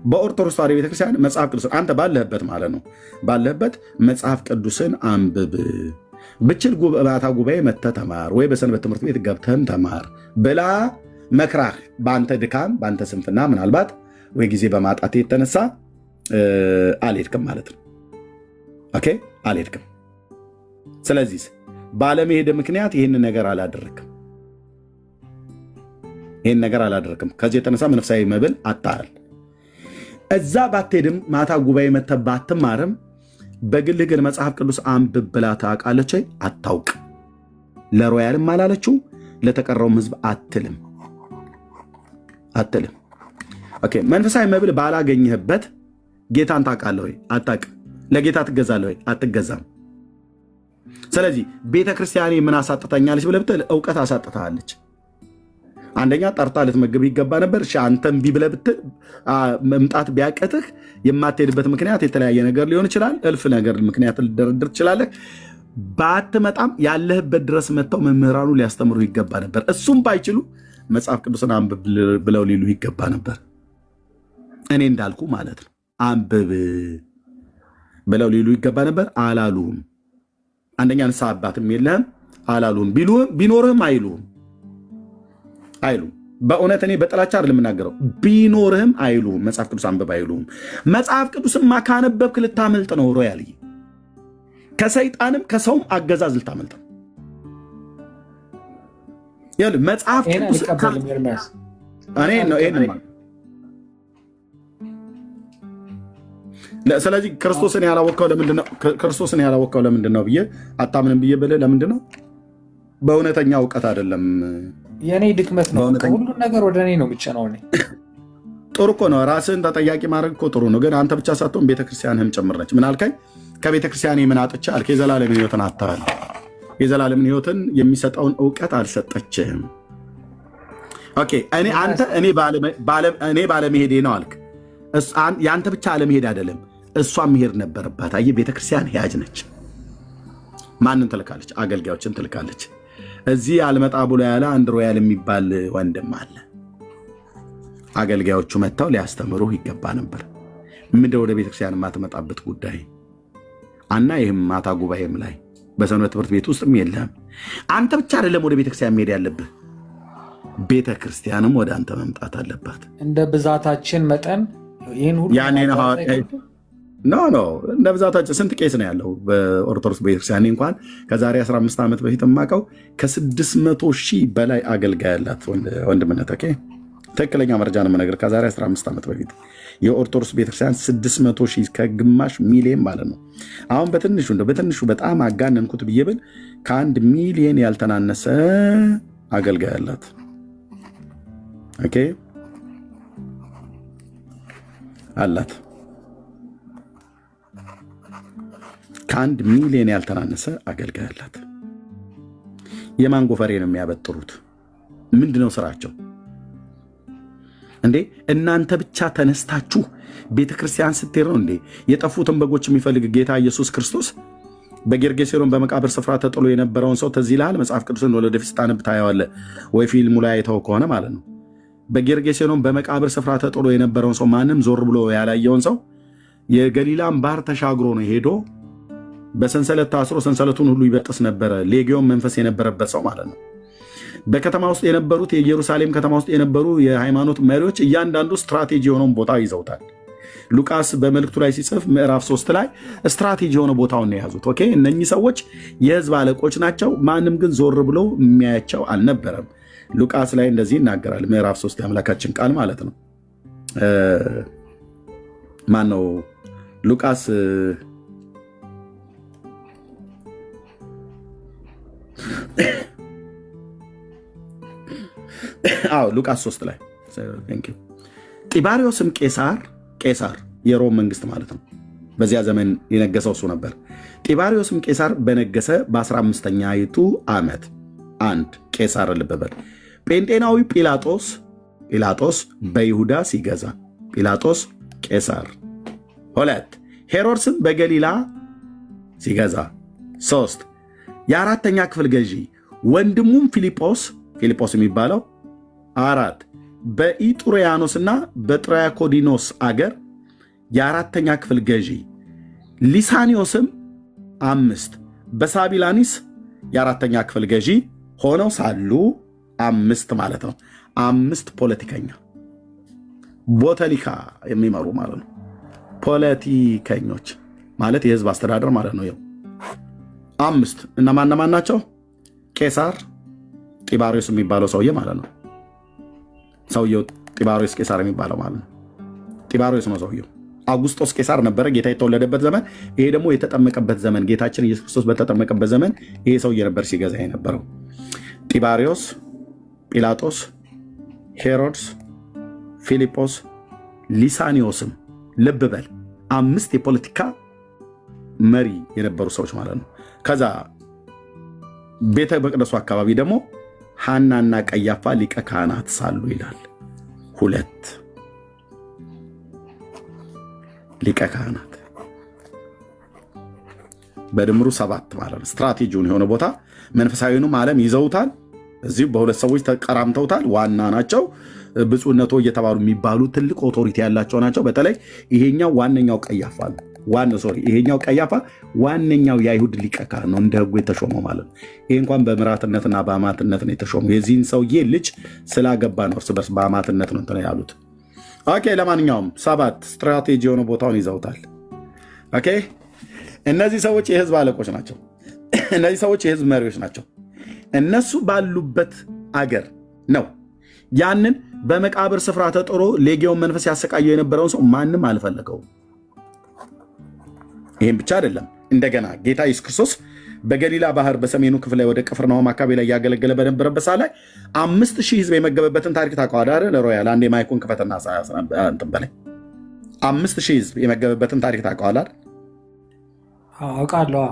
በኦርቶዶክስ ተዋሕዶ ቤተክርስቲያን መጽሐፍ ቅዱስን አንተ ባለህበት ማለት ነው ባለህበት መጽሐፍ ቅዱስን አንብብ ብችል ማታ ጉባኤ መተህ ተማር ወይ በሰንበት ትምህርት ቤት ገብተህም ተማር ብላ መክራህ በአንተ ድካም በአንተ ስንፍና ምናልባት ወይ ጊዜ በማጣት የተነሳ አልሄድክም ማለት ነው። አልሄድክም። ስለዚህ ባለመሄድ ምክንያት ይህን ነገር አላደረክም። ከዚህ የተነሳ መንፈሳዊ መብል አጣሃል። እዛ ባትሄድም ማታ ጉባኤ መተህ ባትማርም በግልህ ግን መጽሐፍ ቅዱስ አንብብ ብላ ታውቃለች? አታውቅ። ለሮያልም አላለችው፣ ለተቀረውም ህዝብ አትልም። ኦኬ። መንፈሳዊ መብል ባላገኘህበት ጌታን ታውቃለህ ወይ? አታውቅም። ለጌታ ትገዛለህ ወይ? አትገዛም። ስለዚህ ቤተ ክርስቲያኔ ምን አሳጥታኛለች ብለህ ብትል እውቀት አሳጥታለች። አንደኛ ጠርታ ልትመግብ ይገባ ነበር። አንተ እምቢ ብለህ ብትል መምጣት ቢያቀትህ የማትሄድበት ምክንያት የተለያየ ነገር ሊሆን ይችላል። እልፍ ነገር ምክንያት ልደረድር ትችላለህ። ባትመጣም ያለህበት ድረስ መጥተው መምህራኑ ሊያስተምሩ ይገባ ነበር። እሱም ባይችሉ መጽሐፍ ቅዱስን አንብብ ብለው ሊሉ ይገባ ነበር። እኔ እንዳልኩ ማለት ነው። አንብብ ብለው ሊሉ ይገባ ነበር። አላሉም። አንደኛ ንስሐ አባትም የለህም። አላሉም። ቢኖርህም አይሉም። በእውነት እኔ በጥላቻ አይደለም የምናገረው። ቢኖርህም አይሉም። መጽሐፍ ቅዱስ አንብብ አይሉም። መጽሐፍ ቅዱስማ ካነበብክ ልታመልጥ ነው። ሮያል ከሰይጣንም ከሰውም አገዛዝ ልታመልጥ ነው። መጽሐፍ ቅዱስ ስለዚህ ክርስቶስን ያላወቀው ለምንድን ነው ብዬ አታምንም ብዬ ብልህ ለምንድን ነው? በእውነተኛ እውቀት አይደለም። የእኔ ድክመት ነው። ሁሉን ነገር ወደ እኔ ነው የሚጭነው። ጥሩ እኮ ነው። ራስህን ተጠያቂ ማድረግ እኮ ጥሩ ነው። ግን አንተ ብቻ ሳትሆን ቤተክርስቲያንህም ጭምር ነች። ምን አልከኝ? ከቤተክርስቲያኔ ምን አጥቼ አልክ? የዘላለምን ሕይወትን አጥተሃል። የዘላለምን ሕይወትን የሚሰጠውን እውቀት አልሰጠችህም። ኦኬ። እኔ ባለመሄዴ ነው አልክ። የአንተ ብቻ አለመሄድ አይደለም፣ እሷ መሄድ ነበረባት። አየህ፣ ቤተክርስቲያን ሕያጅ ነች። ማንን ትልካለች? አገልጋዮችን ትልካለች። እዚህ አልመጣ ብሎ ያለ አንድ ሮያል የሚባል ወንድም አለ። አገልጋዮቹ መጥተው ሊያስተምሩ ይገባ ነበር። ምንድን ወደ ቤተክርስቲያን የማትመጣበት ጉዳይ እና ይህም ማታ ጉባኤም ላይ በሰንበት ትምህርት ቤት ውስጥም የለም። አንተ ብቻ አይደለም ወደ ቤተክርስቲያን መሄድ ያለብህ፣ ቤተክርስቲያንም ወደ አንተ መምጣት አለባት። እንደ ብዛታችን መጠን ይህን ሁሉ ኖ እንደ ብዛታችን ስንት ቄስ ነው ያለው በኦርቶዶክስ ቤተክርስቲያን? እንኳን ከዛሬ 15 ዓመት በፊት የማውቀው ከ600,000 በላይ አገልጋይ ያላት ወንድምነት። ትክክለኛ መረጃ ነው የምነግርህ። ከዛሬ 15 ዓመት በፊት የኦርቶዶክስ ቤተክርስቲያን 600,000 ከግማሽ ሚሊየን ማለት ነው። አሁን በትንሹ በጣም አጋነንኩት ብዬ ብል ከ1 ሚሊየን ያልተናነሰ አገልጋይ ያላት አላት። ከ1 ሚሊዮን ያልተናነሰ አገልጋይ አላት። የማን ጎፈሬ ነው የሚያበጥሩት? ምንድነው ስራቸው እንዴ? እናንተ ብቻ ተነስታችሁ ቤተክርስቲያን ስትሄድ ነው እንዴ የጠፉትን በጎች የሚፈልግ ጌታ ኢየሱስ ክርስቶስ በጌርጌሴኖን በመቃብር ስፍራ ተጥሎ የነበረውን ሰው ትዝ ይልሃል? መጽሐፍ ቅዱስን ወደፊት ስታነብ ታየዋለህ ወይ ፊልሙ ላይ አይተው ከሆነ ማለት ነው። በጌርጌሴኖን በመቃብር ስፍራ ተጥሎ የነበረውን ሰው ማንም ዞር ብሎ ያላየውን ሰው የገሊላን ባህር ተሻግሮ ነው ሄዶ በሰንሰለት ታስሮ ሰንሰለቱን ሁሉ ይበጥስ ነበረ። ሌጊዮን መንፈስ የነበረበት ሰው ማለት ነው። በከተማ ውስጥ የነበሩት የኢየሩሳሌም ከተማ ውስጥ የነበሩ የሃይማኖት መሪዎች እያንዳንዱ ስትራቴጂ የሆነውን ቦታ ይዘውታል። ሉቃስ በመልእክቱ ላይ ሲጽፍ ምዕራፍ 3 ላይ ስትራቴጂ የሆነ ቦታውን ነው የያዙት። እነኚህ ሰዎች የህዝብ አለቆች ናቸው። ማንም ግን ዞር ብሎ የሚያያቸው አልነበረም። ሉቃስ ላይ እንደዚህ ይናገራል። ምዕራፍ 3 የአምላካችን ቃል ማለት ነው። ማን ነው? ሉቃስ ሉቃስ 3 ላይ ጢባሪዮስም ቄሳር የሮም መንግስት ማለት ነው። በዚያ ዘመን የነገሰው እሱ ነበር። ጢባሪዮስም ቄሳር በነገሰ በ15ኛይቱ ዓመት አንድ ቄሳር ልበበል ጴንጤናዊ ጲላጦስ በይሁዳ ሲገዛ ጲላጦስ ቄሳር 2 ሄሮድስም በገሊላ ሲገዛ 3 የአራተኛ ክፍል ገዢ ወንድሙም ፊልጶስ የሚባለው 4 በኢጡሪያኖስና በጥራያኮዲኖስ አገር የአራተኛ ክፍል ገዢ ሊሳኒዮስም 5 በሳቢላኒስ የአራተኛ ክፍል ገዢ ሆነው ሳሉ 5 ማለት ነው። 5 ፖለቲከኛ ቦተሊካ የሚመሩ ማለት ነው። ፖለቲከኞች ማለት የህዝብ አስተዳደር ማለት ነው። 5 እነማን ናቸው? ቄሳር ጢባሪዮስ የሚባለው ሰውዬ ማለት ነው። ሰውየው ጢባሪዮስ ቄሳር የሚባለው ማለት ነው። ጢባሪዎስ ነው ሰውየው። አውጉስጦስ ቄሳር ነበረ ጌታ የተወለደበት ዘመን። ይሄ ደግሞ የተጠመቀበት ዘመን፣ ጌታችን ኢየሱስ ክርስቶስ በተጠመቀበት ዘመን ይሄ ሰውዬ ነበር ሲገዛ የነበረው። ጢባሪዎስ፣ ጲላጦስ፣ ሄሮድስ፣ ፊልጶስ፣ ሊሳኒዮስም ልብ በል 5 የፖለቲካ መሪ የነበሩ ሰዎች ማለት ነው። ከዛ ቤተ መቅደሱ አካባቢ ደግሞ ሐናና ቀያፋ ሊቀ ካህናት ሳሉ ይላል። 2 ሊቀ ካህናት በድምሩ 7 ማለት ነው። ስትራቴጂውን የሆነ ቦታ መንፈሳዊውንም ዓለም ይዘውታል። እዚሁ በ2 ሰዎች ተቀራምተውታል። ዋና ናቸው። ብፁዕነቶ እየተባሉ የሚባሉ ትልቅ ኦቶሪቲ ያላቸው ናቸው። በተለይ ይሄኛው ዋነኛው ቀያፋ ነው። ይሄኛው ቀያፋ ዋነኛው የአይሁድ ሊቀ ካህን ነው፣ እንደ ሕጉ የተሾመው ማለት ነው። ይሄ እንኳን በምራትነትና በአማትነት ነው የተሾመው። የዚህን ሰውዬ ልጅ ስላገባ ነው እርስ በርስ በአማትነት ነው እንትን ያሉት። ኦኬ፣ ለማንኛውም 7 ስትራቴጂ የሆነ ቦታውን ይዘውታል። ኦኬ፣ እነዚህ ሰዎች የህዝብ አለቆች ናቸው። እነዚህ ሰዎች የህዝብ መሪዎች ናቸው። እነሱ ባሉበት አገር ነው ያንን በመቃብር ስፍራ ተጥሮ ሌጊዮን መንፈስ ያሰቃየው የነበረውን ሰው ማንም አልፈለገውም። ይህም ብቻ አይደለም። እንደገና ጌታ ኢየሱስ ክርስቶስ በገሊላ ባህር በሰሜኑ ክፍል ላይ ወደ ቅፍርናሆም አካባቢ ላይ እያገለገለ በነበረበት ሰዓት ላይ 5000 ህዝብ የመገበበትን ታሪክ ታውቀዋለህ አይደል? ሮያል አንዴ ማይኩን ክፈትና እንትን በላይ 5000 ህዝብ የመገበበትን ታሪክ ታውቀዋለህ አይደል? አውቃለሁ።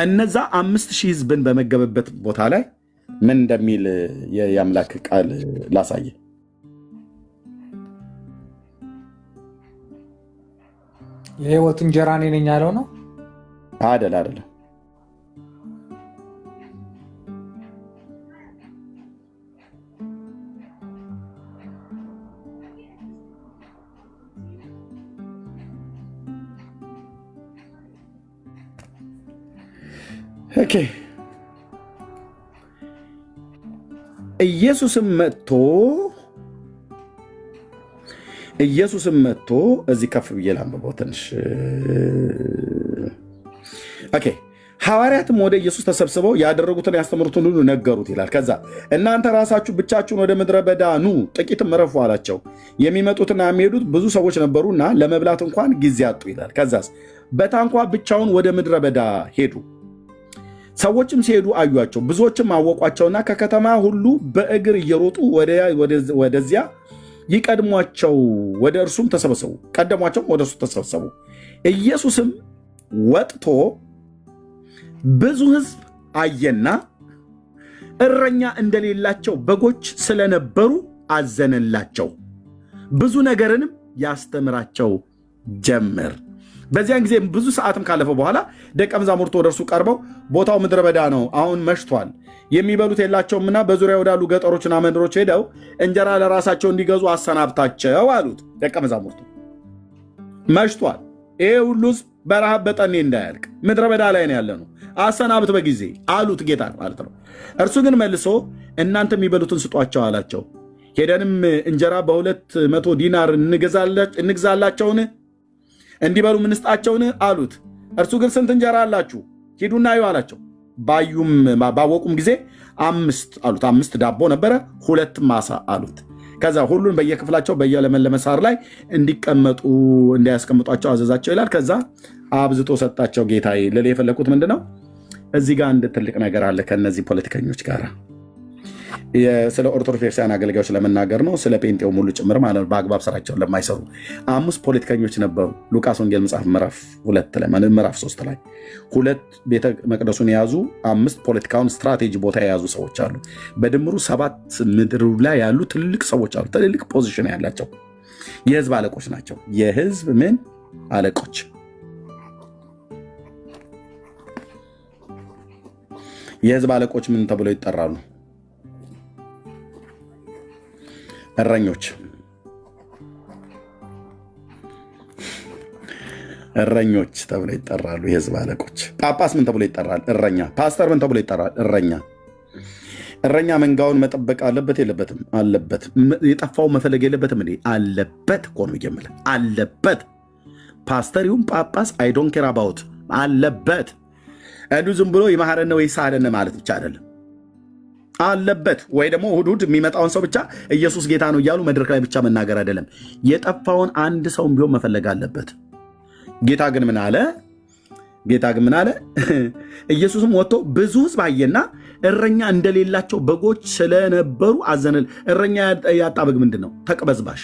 እነዛ 5000 ህዝብን በመገበበት ቦታ ላይ ምን እንደሚል የአምላክ ቃል ላሳየ። የህይወት እንጀራ እኔ ነኝ ያለው ነው አይደለም። ኦኬ፣ ኢየሱስም መጥቶ እዚህ ከፍ ብዬ ላንብበው ትንሽ። ኦኬ፣ ሐዋርያትም ወደ ኢየሱስ ተሰብስበው ያደረጉትን ያስተምሩትን ሁሉ ነገሩት ይላል። ከዛ እናንተ ራሳችሁ ብቻችሁን ወደ ምድረ በዳ ኑ ጥቂትም እረፉ አላቸው። የሚመጡትና የሚሄዱት ብዙ ሰዎች ነበሩና ለመብላት እንኳን ጊዜ አጡ ይላል። ከዛስ በታንኳ ብቻውን ወደ ምድረ በዳ ሄዱ። ሰዎችም ሲሄዱ አዩአቸው፣ ብዙዎችም አወቋቸውና ከከተማ ሁሉ በእግር እየሮጡ ወደዚያ ይቀድሟቸው ወደ እርሱም ተሰበሰቡ። ቀደሟቸውም ወደ እርሱ ተሰበሰቡ። ኢየሱስም ወጥቶ ብዙ ሕዝብ አየና እረኛ እንደሌላቸው በጎች ስለነበሩ አዘነላቸው፣ ብዙ ነገርንም ያስተምራቸው ጀመር። በዚያን ጊዜ ብዙ ሰዓትም ካለፈ በኋላ ደቀ መዛሙርቱ ወደ እርሱ ቀርበው ቦታው ምድረ በዳ ነው፣ አሁን መሽቷል፣ የሚበሉት የላቸውምና በዙሪያ ወዳሉ ገጠሮችና መንደሮች ሄደው እንጀራ ለራሳቸው እንዲገዙ አሰናብታቸው አሉት። ደቀ መዛሙርቱ መሽቷል፣ ይሄ ሁሉ ሕዝብ በረሃብ በጠኔ እንዳያልቅ ምድረ በዳ ላይ ነው ያለነው፣ አሰናብት በጊዜ አሉት ጌታ ማለት ነው። እርሱ ግን መልሶ እናንተ የሚበሉትን ስጧቸው አላቸው። ሄደንም እንጀራ በ200 ዲናር እንግዛላቸውን እንዲበሉ ምንስጣቸውን አሉት። እርሱ ግን ስንት እንጀራ አላችሁ? ሂዱና እዩ አላቸው። ባወቁም ጊዜ 5 አሉት። 5 ዳቦ ነበረ፣ 2 ማሳ አሉት። ከዛ ሁሉን በየክፍላቸው በየለመለመ ሳር ላይ እንዲያስቀምጧቸው አዘዛቸው ይላል። ከዛ አብዝቶ ሰጣቸው። ጌታዬ ልል የፈለኩት ምንድን ነው? እዚህ ጋር አንድ ትልቅ ነገር አለ ከነዚህ ፖለቲከኞች ጋር ስለ ኦርቶዶክሳውያን አገልጋዮች ለመናገር ነው። ስለ ጴንጤው ሙሉ ጭምር ማለት ነው። በአግባብ ስራቸውን ለማይሰሩ 5 ፖለቲከኞች ነበሩ። ሉቃስ ወንጌል መጽሐፍ ምዕራፍ 2 ላይ ምዕራፍ 3 ላይ 2 ቤተ መቅደሱን የያዙ 5 ፖለቲካውን ስትራቴጂ ቦታ የያዙ ሰዎች አሉ። በድምሩ 7 ምድሩ ላይ ያሉ ትልልቅ ሰዎች አሉ። ትልልቅ ፖዚሽን ያላቸው የህዝብ አለቆች ናቸው። የህዝብ ምን አለቆች? የህዝብ አለቆች ምን ተብለው ይጠራሉ? እረኞች ተብለው ይጠራሉ። የህዝብ አለቆች። ጳጳስ ምን ተብሎ ይጠራል? እረኛ። ፓስተር ምን ተብሎ ይጠራል? እረኛ። እረኛ መንጋውን መጠበቅ አለበት የለበትም? አለበት። የጠፋው መፈለግ የለበትም እንዴ? አለበት እኮ ነው እየምልህ፣ አለበት። ፓስተር ይሁን ጳጳስ አይ ዶንት ኬር አባውት፣ አለበት። እንዲሁ ዝም ብሎ ይማረነ ወይ ሳለነ ማለት ብቻ አይደለም፣ አለበት። ወይ ደግሞ እሑድ የሚመጣውን ሰው ብቻ ኢየሱስ ጌታ ነው እያሉ መድረክ ላይ ብቻ መናገር አይደለም። የጠፋውን አንድ ሰውም ቢሆን መፈለግ አለበት። ጌታ ግን ምን አለ? ኢየሱስም ወጥቶ ብዙ ሕዝብ አየና እረኛ እንደሌላቸው በጎች ስለነበሩ አዘነል። እረኛ ያጣ በግ ምንድን ነው? ተቅበዝባሽ።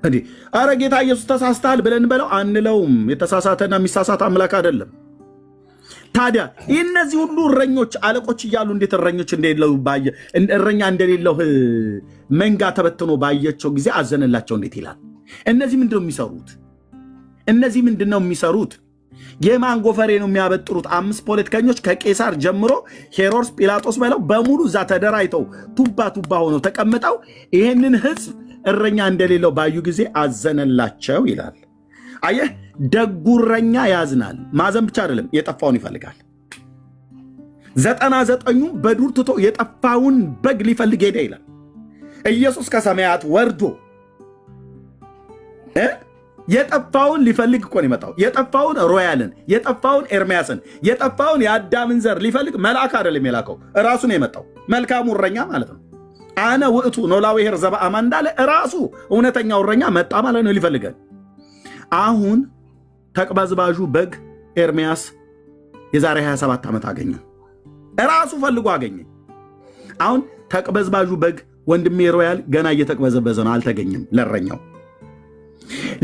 እንዲህ አረ ጌታ ኢየሱስ ተሳስተሃል ብለን በለው አንለውም። የተሳሳተና የሚሳሳት አምላክ አይደለም። ታዲያ እነዚህ ሁሉ እረኞች አለቆች እያሉ እንዴት እረኛ እንደሌለው መንጋ ተበትኖ ባየቸው ጊዜ አዘነላቸው እንዴት ይላል? እነዚህ ምንድን ነው የሚሰሩት? የማን ጎፈሬ ነው የሚያበጥሩት? 5 ፖለቲከኞች ከቄሳር ጀምሮ ሄሮድስ፣ ጲላጦስ በለው በሙሉ እዛ ተደራጅተው ቱባ ሆነው ተቀምጠው ይህንን ህዝብ እረኛ እንደሌለው ባዩ ጊዜ አዘነላቸው ይላል። አየህ፣ ደጉ እረኛ ያዝናል። ማዘን ብቻ አይደለም፣ የጠፋውን ይፈልጋል። 99ኙ በዱር ትቶ የጠፋውን በግ ሊፈልግ ሄደ ይላል። ኢየሱስ ከሰማያት ወርዶ የጠፋውን ሊፈልግ እኮ ነው የመጣው። የጠፋውን ሮያልን፣ የጠፋውን ኤርምያስን፣ የጠፋውን የአዳምን ዘር ሊፈልግ መልአክ አይደለም የላከው፣ እራሱ ነው የመጣው። መልካሙ እረኛ ማለት ነው። አነ ውእቱ ኖላዊ ኄር ዘበአማን እንዳለ እራሱ እውነተኛው እረኛ መጣ ማለት ነው ሊፈልገን። አሁን ተቅበዝባዡ በግ ኤርምያስ የዛሬ 27 ዓመት አገኘ፣ እራሱ ፈልጎ አገኘ። አሁን ተቅበዝባዡ በግ ወንድሜ ሮያል ገና እየተቅበዘበዘ ነው፣ አልተገኘም ለእረኛው።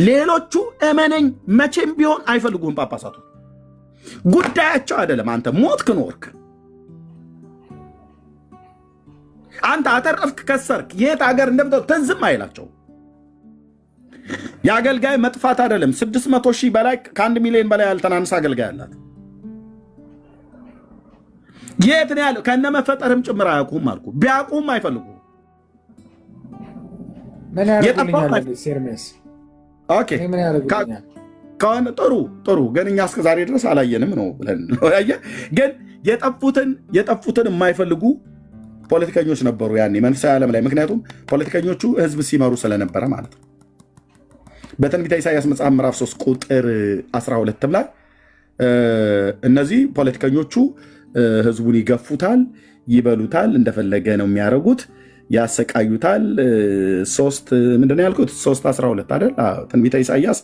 ሌሎቹ እመነኝ መቼም ቢሆን አይፈልጉህም። ጳጳሳቱ ጉዳያቸው አይደለም። አንተ ሞትክ ኖርክ፣ አንተ አተረፍክ ከሰርክ፣ የት ሀገር እንደምትወጣ ትዝም አይላቸው። የአገልጋይ መጥፋት አይደለም። 600,000 በላይ ከ1 ሚሊዮን በላይ ያልተናነሰ አገልጋይ አላት። የት ነው ያለው? ከነ መፈጠርም ጭምር አያውቁም አልኩ። ቢያውቁም አይፈልጉም። ምን ያደርጉልኛል? ሴርሜስ ኦኬ ከሆነ ጥሩ ግን እኛ እስከ ዛሬ ድረስ አላየንም ነው ብለን ግን የጠፉትን የማይፈልጉ ፖለቲከኞች ነበሩ ያኔ መንፈሳዊ ዓለም ላይ። ምክንያቱም ፖለቲከኞቹ ህዝብ ሲመሩ ስለነበረ ማለት ነው። በትንቢተ ኢሳይያስ መጽሐፍ ምዕራፍ 3 ቁጥር 12 ላይ እነዚህ ፖለቲከኞቹ ህዝቡን ይገፉታል፣ ይበሉታል፣ እንደፈለገ ነው የሚያደርጉት፣ ያሰቃዩታል። ምንድነው ያልኩት? 3:12 አይደል? ትንቢተ ኢሳይያስ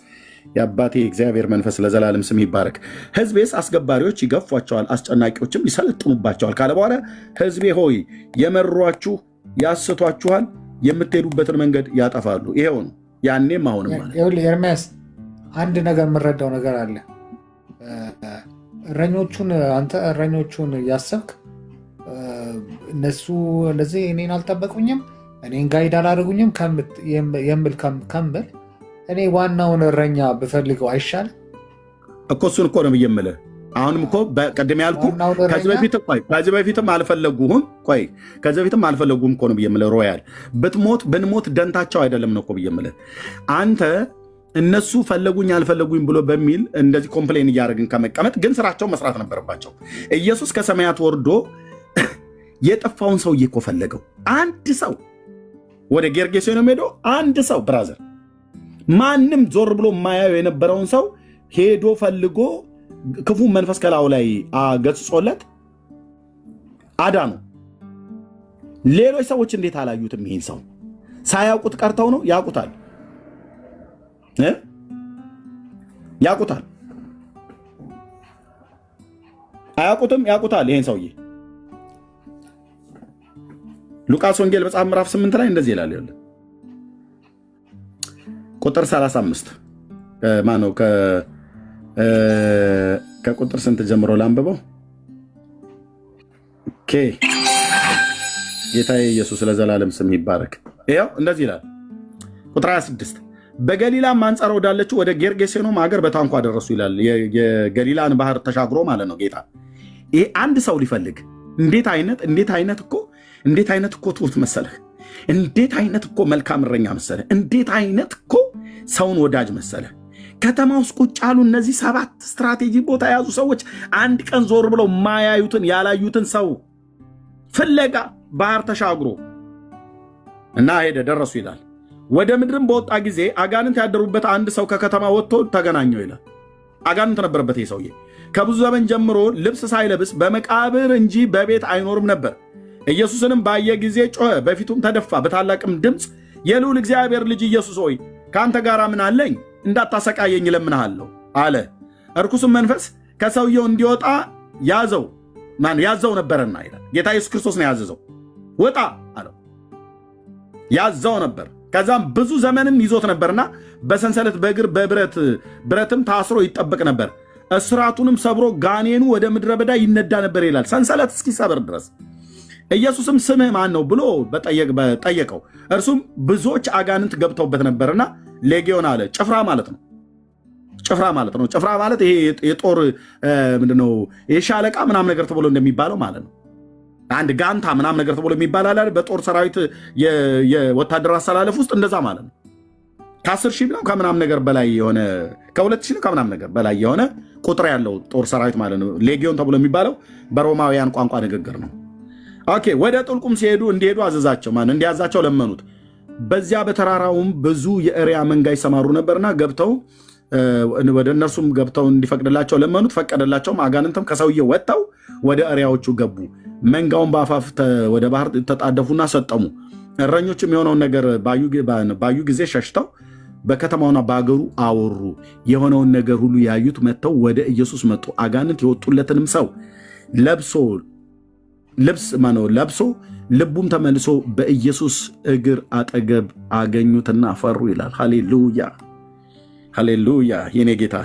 የአባቴ እግዚአብሔር መንፈስ ለዘላለም ስም ይባረክ። ህዝቤስ አስገባሪዎች ይገፏቸዋል፣ አስጨናቂዎችም ይሰለጥኑባቸዋል ካለ በኋላ ህዝቤ ሆይ የመሯችሁ ያስቷችኋል፣ የምትሄዱበትን መንገድ ያጠፋሉ። ይሄው ነው ያኔም አሁንም ማለት። ኤርምያስ አንድ ነገር የምረዳው ነገር አለ። አንተ እረኞቹን ያሰብክ እነሱ እንደዚህ እኔን አልጠበቁኝም፣ እኔን ጋይድ አላደረጉኝም የምል ከምል እኔ ዋናውን እረኛ ብፈልገው አይሻልም እኮ? እሱን እኮ ነው የምልህ። አሁንም እኮ ቀደም ያልኩ ከዚህ በፊትም አልፈለጉህም። ከዚህ በፊትም አልፈለጉህም እኮ ነው የምልህ። ሮያል ብንሞት ደንታቸው አይደለም ነው እኮ የምልህ። አንተ እነሱ ፈለጉኝ አልፈለጉኝ ብሎ በሚል እንደዚህ ኮምፕሌን እያደረግን ከመቀመጥ ግን ስራቸው መስራት ነበረባቸው። ኢየሱስ ከሰማያት ወርዶ የጠፋውን ሰውዬ እኮ ፈለገው። አንድ ሰው ወደ ጌርጌሴኖን ሄዶ አንድ ሰው ብራዘር፣ ማንም ዞር ብሎ የማያየው የነበረውን ሰው ሄዶ ፈልጎ ክፉ መንፈስ ከላዩ ላይ ገጽጾለት አዳኑ። ሌሎች ሰዎች እንዴት አላዩትም? ይህን ሰው ሳያውቁት ቀርተው ነው? ያውቁታል፣ አያውቁትም? ያውቁታል ይህን ሰውዬ። ሉቃስ ወንጌል መጽሐፍ ምዕራፍ 8 ላይ እንደዚህ ይላል። ቁጥር 35 ማነው? ከቁጥር ስንት ጀምሮ ላንብበው? ጌታ ኢየሱስ ለዘላለም ስም ይባረክ። ይኸው እንደዚህ ይላል ቁጥር 26 በገሊላም አንጻር ወዳለችው ወደ ጌርጌሴኖም ሀገር በታንኳ ደረሱ ይላል። የገሊላን ባህር ተሻግሮ ማለት ነው ጌታ። ይሄ አንድ ሰው ሊፈልግ እንዴት አይነት እኮ ትሁት መሰለህ! እንዴት አይነት እኮ መልካም እረኛ መሰለህ! እንዴት አይነት እኮ ሰውን ወዳጅ መሰለህ! ከተማ ውስጥ ቁጭ ያሉ እነዚህ 7 ስትራቴጂ ቦታ የያዙ ሰዎች አንድ ቀን ዞር ብለው ያላዩትን ሰው ፍለጋ ባህር ተሻግሮ እና ሄደ ደረሱ ይላል። ወደ ምድርም በወጣ ጊዜ አጋንንት ያደሩበት አንድ ሰው ከከተማ ወጥቶ ተገናኘው ይላል። አጋንንት ነበረበት ይህ ሰውዬ። ከብዙ ዘመን ጀምሮ ልብስ ሳይለብስ በመቃብር እንጂ በቤት አይኖርም ነበር። ኢየሱስንም ባየ ጊዜ ጮኸ፣ በፊቱም ተደፋ፣ በታላቅም ድምፅ የልዑል እግዚአብሔር ልጅ ኢየሱስ ሆይ ከአንተ ጋር ምን አለኝ? እንዳታሰቃየኝ እለምንሃለሁ አለ። እርኩስም መንፈስ ከሰውየው እንዲወጣ ያዘው ነበርና ይላል። ጌታ ኢየሱስ ክርስቶስ ነው ያዘዘው። ውጣ አለው። ያዘው ነበር። ከዛም ብዙ ዘመንም ይዞት ነበርና በሰንሰለት በእግር ብረትም ታስሮ ይጠበቅ ነበር። እስራቱንም ሰብሮ ጋኔኑ ወደ ምድረ በዳ ይነዳ ነበር ይላል፣ ሰንሰለት እስኪሰብር ድረስ። ኢየሱስም ስምህ ማን ነው ብሎ ጠየቀው። እርሱም ብዙዎች አጋንንት ገብተውበት ነበርና ሌጊዮን አለ። ጭፍራ ማለት ነው። ጭፍራ ማለት ይሄ የጦር ምንድነው የሻለቃ ምናምን ነገር ተብሎ እንደሚባለው ማለት ነው። አንድ ጋንታ ምናምን ነገር ተብሎ የሚባል አለ በጦር ሰራዊት የወታደር አሰላለፍ ውስጥ እንደዛ ማለት ነው። ከ10 ሺህ ነው ከምናምን ነገር በላይ የሆነ ከ2 ሺህ ነው ከምናምን ነገር በላይ የሆነ ቁጥር ያለው ጦር ሰራዊት ማለት ነው። ሌጊዮን ተብሎ የሚባለው በሮማውያን ቋንቋ ንግግር ነው። ኦኬ። ወደ ጥልቁም ሲሄዱ እንዲሄዱ አዘዛቸው። እንዲያዛቸው ለመኑት። በዚያ በተራራውም ብዙ የእሪያ መንጋ ይሰማሩ ነበርና ወደ እነርሱም ገብተው እንዲፈቅድላቸው ለመኑት። ፈቀደላቸውም። አጋንንትም ከሰውየው ወጥተው ወደ እሪያዎቹ ገቡ። መንጋውን በአፋፍ ወደ ባህር ተጣደፉና ሰጠሙ። እረኞችም የሆነውን ነገር ባዩ ጊዜ ሸሽተው በከተማውና በአገሩ አወሩ። የሆነውን ነገር ሁሉ ያዩት መጥተው ወደ ኢየሱስ መጡ። አጋንንት የወጡለትንም ሰው ለብሶ ልቡም ተመልሶ በኢየሱስ እግር አጠገብ አገኙትና ፈሩ ይላል። ሃሌሉያ ሃሌሉያ። የኔ ጌታ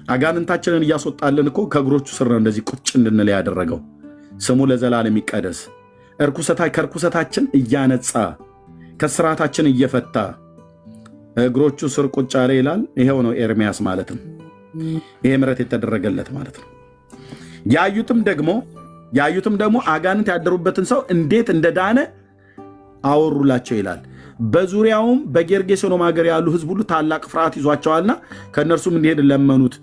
አጋንንታችንን እያስወጣልን እኮ ከእግሮቹ ስር ነው እንደዚህ ቁጭ እንድንል ያደረገው። ስሙ ለዘላለም ይቀደስ። ከርኩሰታችን እያነጻ ከስራታችን እየፈታ እግሮቹ ስር ቁጭ አለ ይላል። ይሄው ነው ኤርሚያስ ማለትም ይሄ ምሕረት የተደረገለት ማለት ነው። ያዩትም ደግሞ አጋንንት ያደሩበትን ሰው እንዴት እንደዳነ አወሩላቸው ይላል። በዙሪያውም በጌርጌሴኖን ሀገር ያሉ ሕዝብ ሁሉ ታላቅ ፍርሃት ይዟቸዋልና ከእነርሱም እንዲሄድ ለመኑት።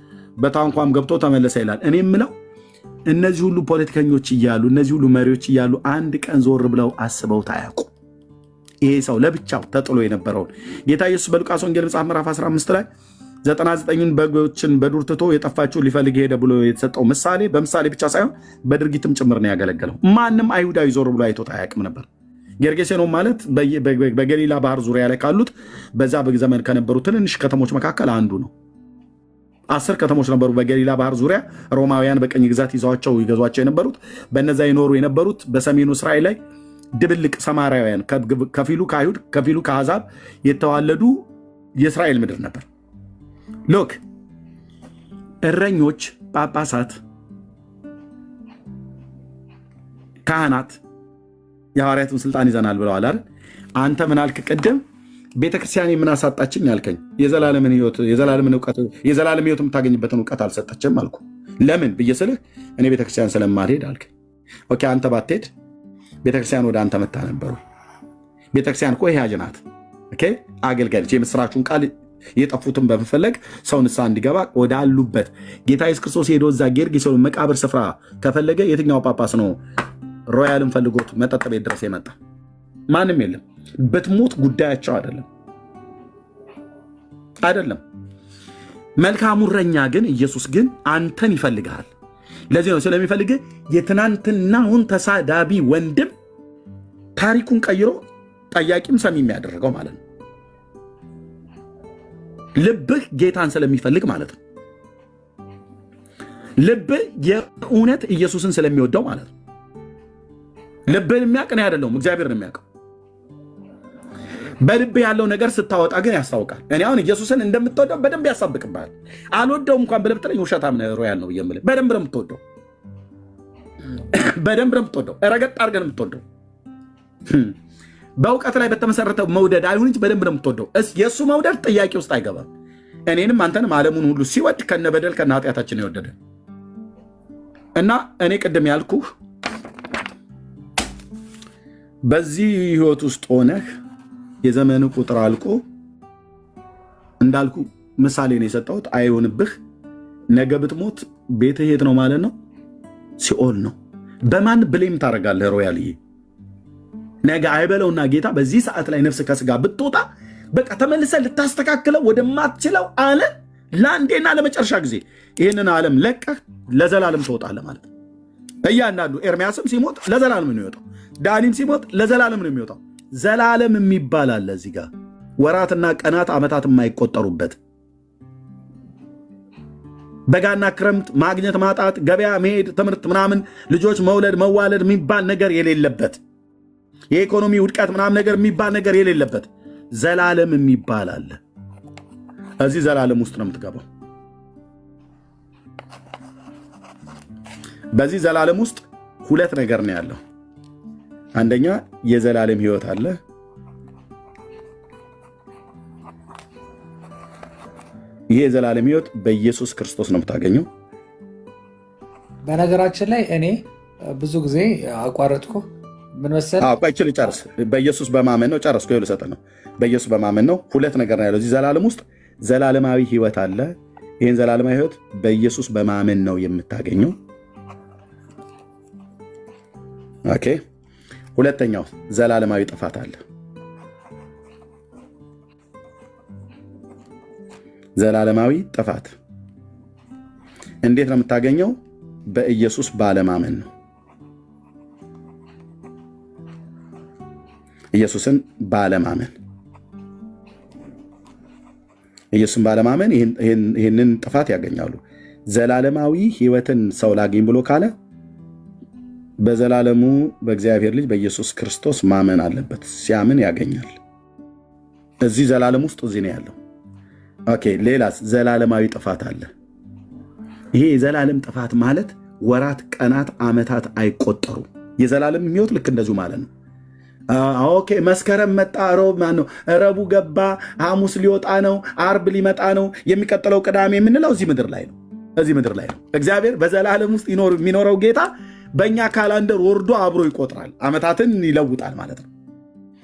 በታንኳም ገብቶ ተመለሰ ይላል። እኔ የምለው እነዚህ ሁሉ ፖለቲከኞች እያሉ እነዚህ ሁሉ መሪዎች እያሉ አንድ ቀን ዞር ብለው አስበውት አያውቁ። ይሄ ሰው ለብቻው ተጥሎ የነበረውን ጌታ ኢየሱስ በሉቃስ ወንጌል መጽሐፍ ምዕራፍ 15 ላይ 99ን በጎችን በዱር ትቶ የጠፋችውን ሊፈልግ ሄደ ብሎ የተሰጠው ምሳሌ በምሳሌ ብቻ ሳይሆን በድርጊትም ጭምር ነው ያገለገለው። ማንም አይሁዳዊ ዞር ብሎ አይቶት አያውቅም ነበር። ጌርጌሴኖን ማለት በገሊላ ባህር ዙሪያ ላይ ካሉት በዛ ዘመን ከነበሩ ትንንሽ ከተሞች መካከል አንዱ ነው። 10 ከተሞች ነበሩ በገሊላ ባህር ዙሪያ ሮማውያን በቀኝ ግዛት ይገዟቸው የነበሩት። በነዛ ይኖሩ የነበሩት በሰሜኑ እስራኤል ላይ ድብልቅ ሰማራውያን ከፊሉ ከአይሁድ ከፊሉ ከአሕዛብ የተዋለዱ የእስራኤል ምድር ነበር። ሎክ እረኞች፣ ጳጳሳት፣ ካህናት የሐዋርያቱን ስልጣን ይዘናል ብለዋል አይደል? አንተ ምን አልክ ቅድም? ቤተክርስቲያን ምን አሳጣችኝ አልከኝ። የዘላለም ሕይወት የምታገኝበትን እውቀት አልሰጠችም አልኩ። ለምን ብዬ ስልህ እኔ ቤተክርስቲያን ስለማልሄድ አልክ። ኦኬ፣ አንተ ባትሄድ ቤተክርስቲያን ወደ አንተ መታ ነበሩ። ቤተክርስቲያን እኮ ሕያጅ ናት። ኦኬ፣ አገልጋዮች የምስራቹን ቃል የጠፉትን በመፈለግ ሰው ንስሐ እንዲገባ ወዳሉበት ጌታ ኢየሱስ ክርስቶስ ሄዶ እዛ ጌርጌሴኖን መቃብር ስፍራ ከፈለገ የትኛው ጳጳስ ነው ሮያልን ፈልጎት መጠጥ ቤት ድረስ የመጣ? ማንም የለም። ብትሞት ጉዳያቸው አይደለም። መልካሙ እረኛ ግን ኢየሱስ ግን አንተን ይፈልግሃል። ለዚህ ነው ስለሚፈልግህ የትናንትናውን ተሳዳቢ ወንድም ታሪኩን ቀይሮ ጠያቂም ሰሚ የሚያደርገው ማለት ነው። ልብህ ጌታን ስለሚፈልግ ማለት ነው። ልብህ የእውነት ኢየሱስን ስለሚወደው ማለት ነው። ልብህን የሚያውቅ እኔ አይደለሁም፣ እግዚአብሔር ነው የሚያውቀው። በልብህ ያለው ነገር ስታወጣ ግን ያስታውቃል። እኔ አሁን ኢየሱስን እንደምትወደው በደንብ ያሳብቅብሃል። አልወደውም እንኳን ብለህ ብትለኝ ውሸታም ነህ ሮያል ነው የምልህ። በደንብ ነው የምትወደው፣ ረገጥ አድርገህ ነው የምትወደው። በእውቀት ላይ በተመሰረተ መውደድ አይሁን እንጂ በደንብ ነው የምትወደው። የእሱ መውደድ ጥያቄ ውስጥ አይገባም። እኔንም አንተንም ዓለሙን ሁሉ ሲወድ ከነ በደል ከነ ኃጢአታችን የወደደ እና እኔ ቅድም ያልኩህ በዚህ ህይወት ውስጥ ሆነህ የዘመኑ ቁጥር አልቆ እንዳልኩ ምሳሌ ነው የሰጠሁት። አይሆንብህ። ነገ ብትሞት ቤትህ የት ነው ማለት ነው? ሲኦል ነው። በማን ብሌም ታደርጋለህ? ሮያልዬ ነገ አይበለውና ጌታ በዚህ ሰዓት ላይ ነፍስ ከስጋ ብትወጣ በቃ ተመልሰህ ልታስተካክለው ወደማትችለው ዓለም ለአንዴና ለመጨረሻ ጊዜ ይህንን ዓለም ለቀህ ለዘላለም ትወጣለህ ማለት ነው። እያንዳንዱ ኤርሚያስም ሲሞት ለዘላለም ነው የወጣው። ዳኒም ሲሞት ለዘላለም ነው የሚወጣው። ዘላለም የሚባል አለ እዚህ ጋር ወራትና ቀናት ዓመታት የማይቆጠሩበት በጋና ክረምት ማግኘት ማጣት፣ ገበያ መሄድ፣ ትምህርት ምናምን፣ ልጆች መውለድ መዋለድ የሚባል ነገር የሌለበት የኢኮኖሚ ውድቀት ምናምን ነገር የሚባል ነገር የሌለበት ዘላለም የሚባል አለ። እዚህ ዘላለም ውስጥ ነው የምትገባው። በዚህ ዘላለም ውስጥ ሁለት ነገር ነው ያለው። አንደኛ የዘላለም ሕይወት አለ። ይሄ የዘላለም ሕይወት በኢየሱስ ክርስቶስ ነው የምታገኘው። በነገራችን ላይ እኔ ብዙ ጊዜ አቋረጥኩ። ምን መሰለህ? ቆይ ጨርስ። በኢየሱስ በማመን ነው ጨረስኩ። ይኸውልህ ልሰጥህ ነው። በኢየሱስ በማመን ነው። ሁለት ነገር ነው ያለው እዚህ ዘላለም ውስጥ። ዘላለማዊ ሕይወት አለ። ይህን ዘላለማዊ ሕይወት በኢየሱስ በማመን ነው የምታገኘው። ኦኬ። ሁለተኛው ዘላለማዊ ጥፋት አለ። ዘላለማዊ ጥፋት እንዴት ነው የምታገኘው? በኢየሱስ ባለማመን ነው። ኢየሱስን ባለማመን ኢየሱስን ባለማመን ይህንን ጥፋት ያገኛሉ። ዘላለማዊ ሕይወትን ሰው ላገኝ ብሎ ካለ በዘላለሙ በእግዚአብሔር ልጅ በኢየሱስ ክርስቶስ ማመን አለበት። ሲያምን ያገኛል። እዚህ ዘላለም ውስጥ እዚህ ነው ያለው። ኦኬ። ሌላስ ዘላለማዊ ጥፋት አለ። ይሄ የዘላለም ጥፋት ማለት ወራት፣ ቀናት፣ ዓመታት አይቆጠሩ። የዘላለም ሕይወት ልክ እንደዚሁ ማለት ነው። ኦኬ። መስከረም መጣ፣ ረቡ ገባ፣ ሐሙስ ሊወጣ ነው፣ አርብ ሊመጣ ነው፣ የሚቀጥለው ቅዳሜ የምንለው እዚህ ምድር ላይ ነው። እዚህ ምድር ላይ ነው። እግዚአብሔር በዘላለም ውስጥ የሚኖረው ጌታ በእኛ ካላንደር ወርዶ አብሮ ይቆጥራል፣ ዓመታትን ይለውጣል ማለት ነው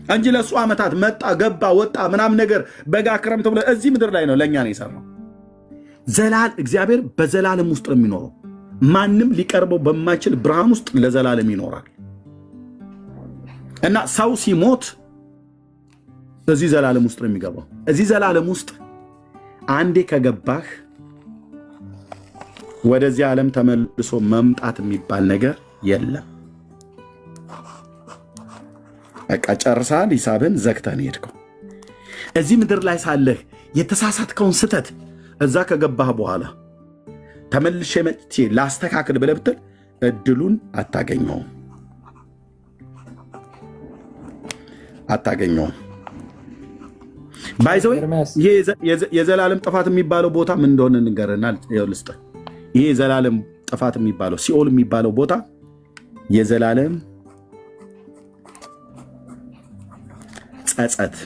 እንጂ ለእሱ ዓመታት መጣ ገባ ወጣ ምናምን ነገር በጋ ክረምት ብሎ እዚህ ምድር ላይ ነው ለእኛ ነው የሰራው። እግዚአብሔር በዘላለም ውስጥ ነው የሚኖረው። ማንም ሊቀርበው በማይችል ብርሃን ውስጥ ለዘላለም ይኖራል እና ሰው ሲሞት እዚህ ዘላለም ውስጥ ነው የሚገባው። እዚህ ዘላለም ውስጥ አንዴ ከገባህ ወደዚህ ዓለም ተመልሶ መምጣት የሚባል ነገር የለም። በቃ ጨርሳል። ሂሳብን ዘግተን ሄድከው። እዚህ ምድር ላይ ሳለህ የተሳሳትከውን ስተት እዛ ከገባህ በኋላ ተመልሼ መጥቼ ላስተካክል ብለህ ብትል እድሉን አታገኘውም። ባይዘው ይሄ የዘላለም ጥፋት የሚባለው ቦታ ምን እንደሆነ ንገረና ልስጥህ። ይሄ የዘላለም ጥፋት የሚባለው ሲኦል የሚባለው ቦታ የዘላለም ጸጸት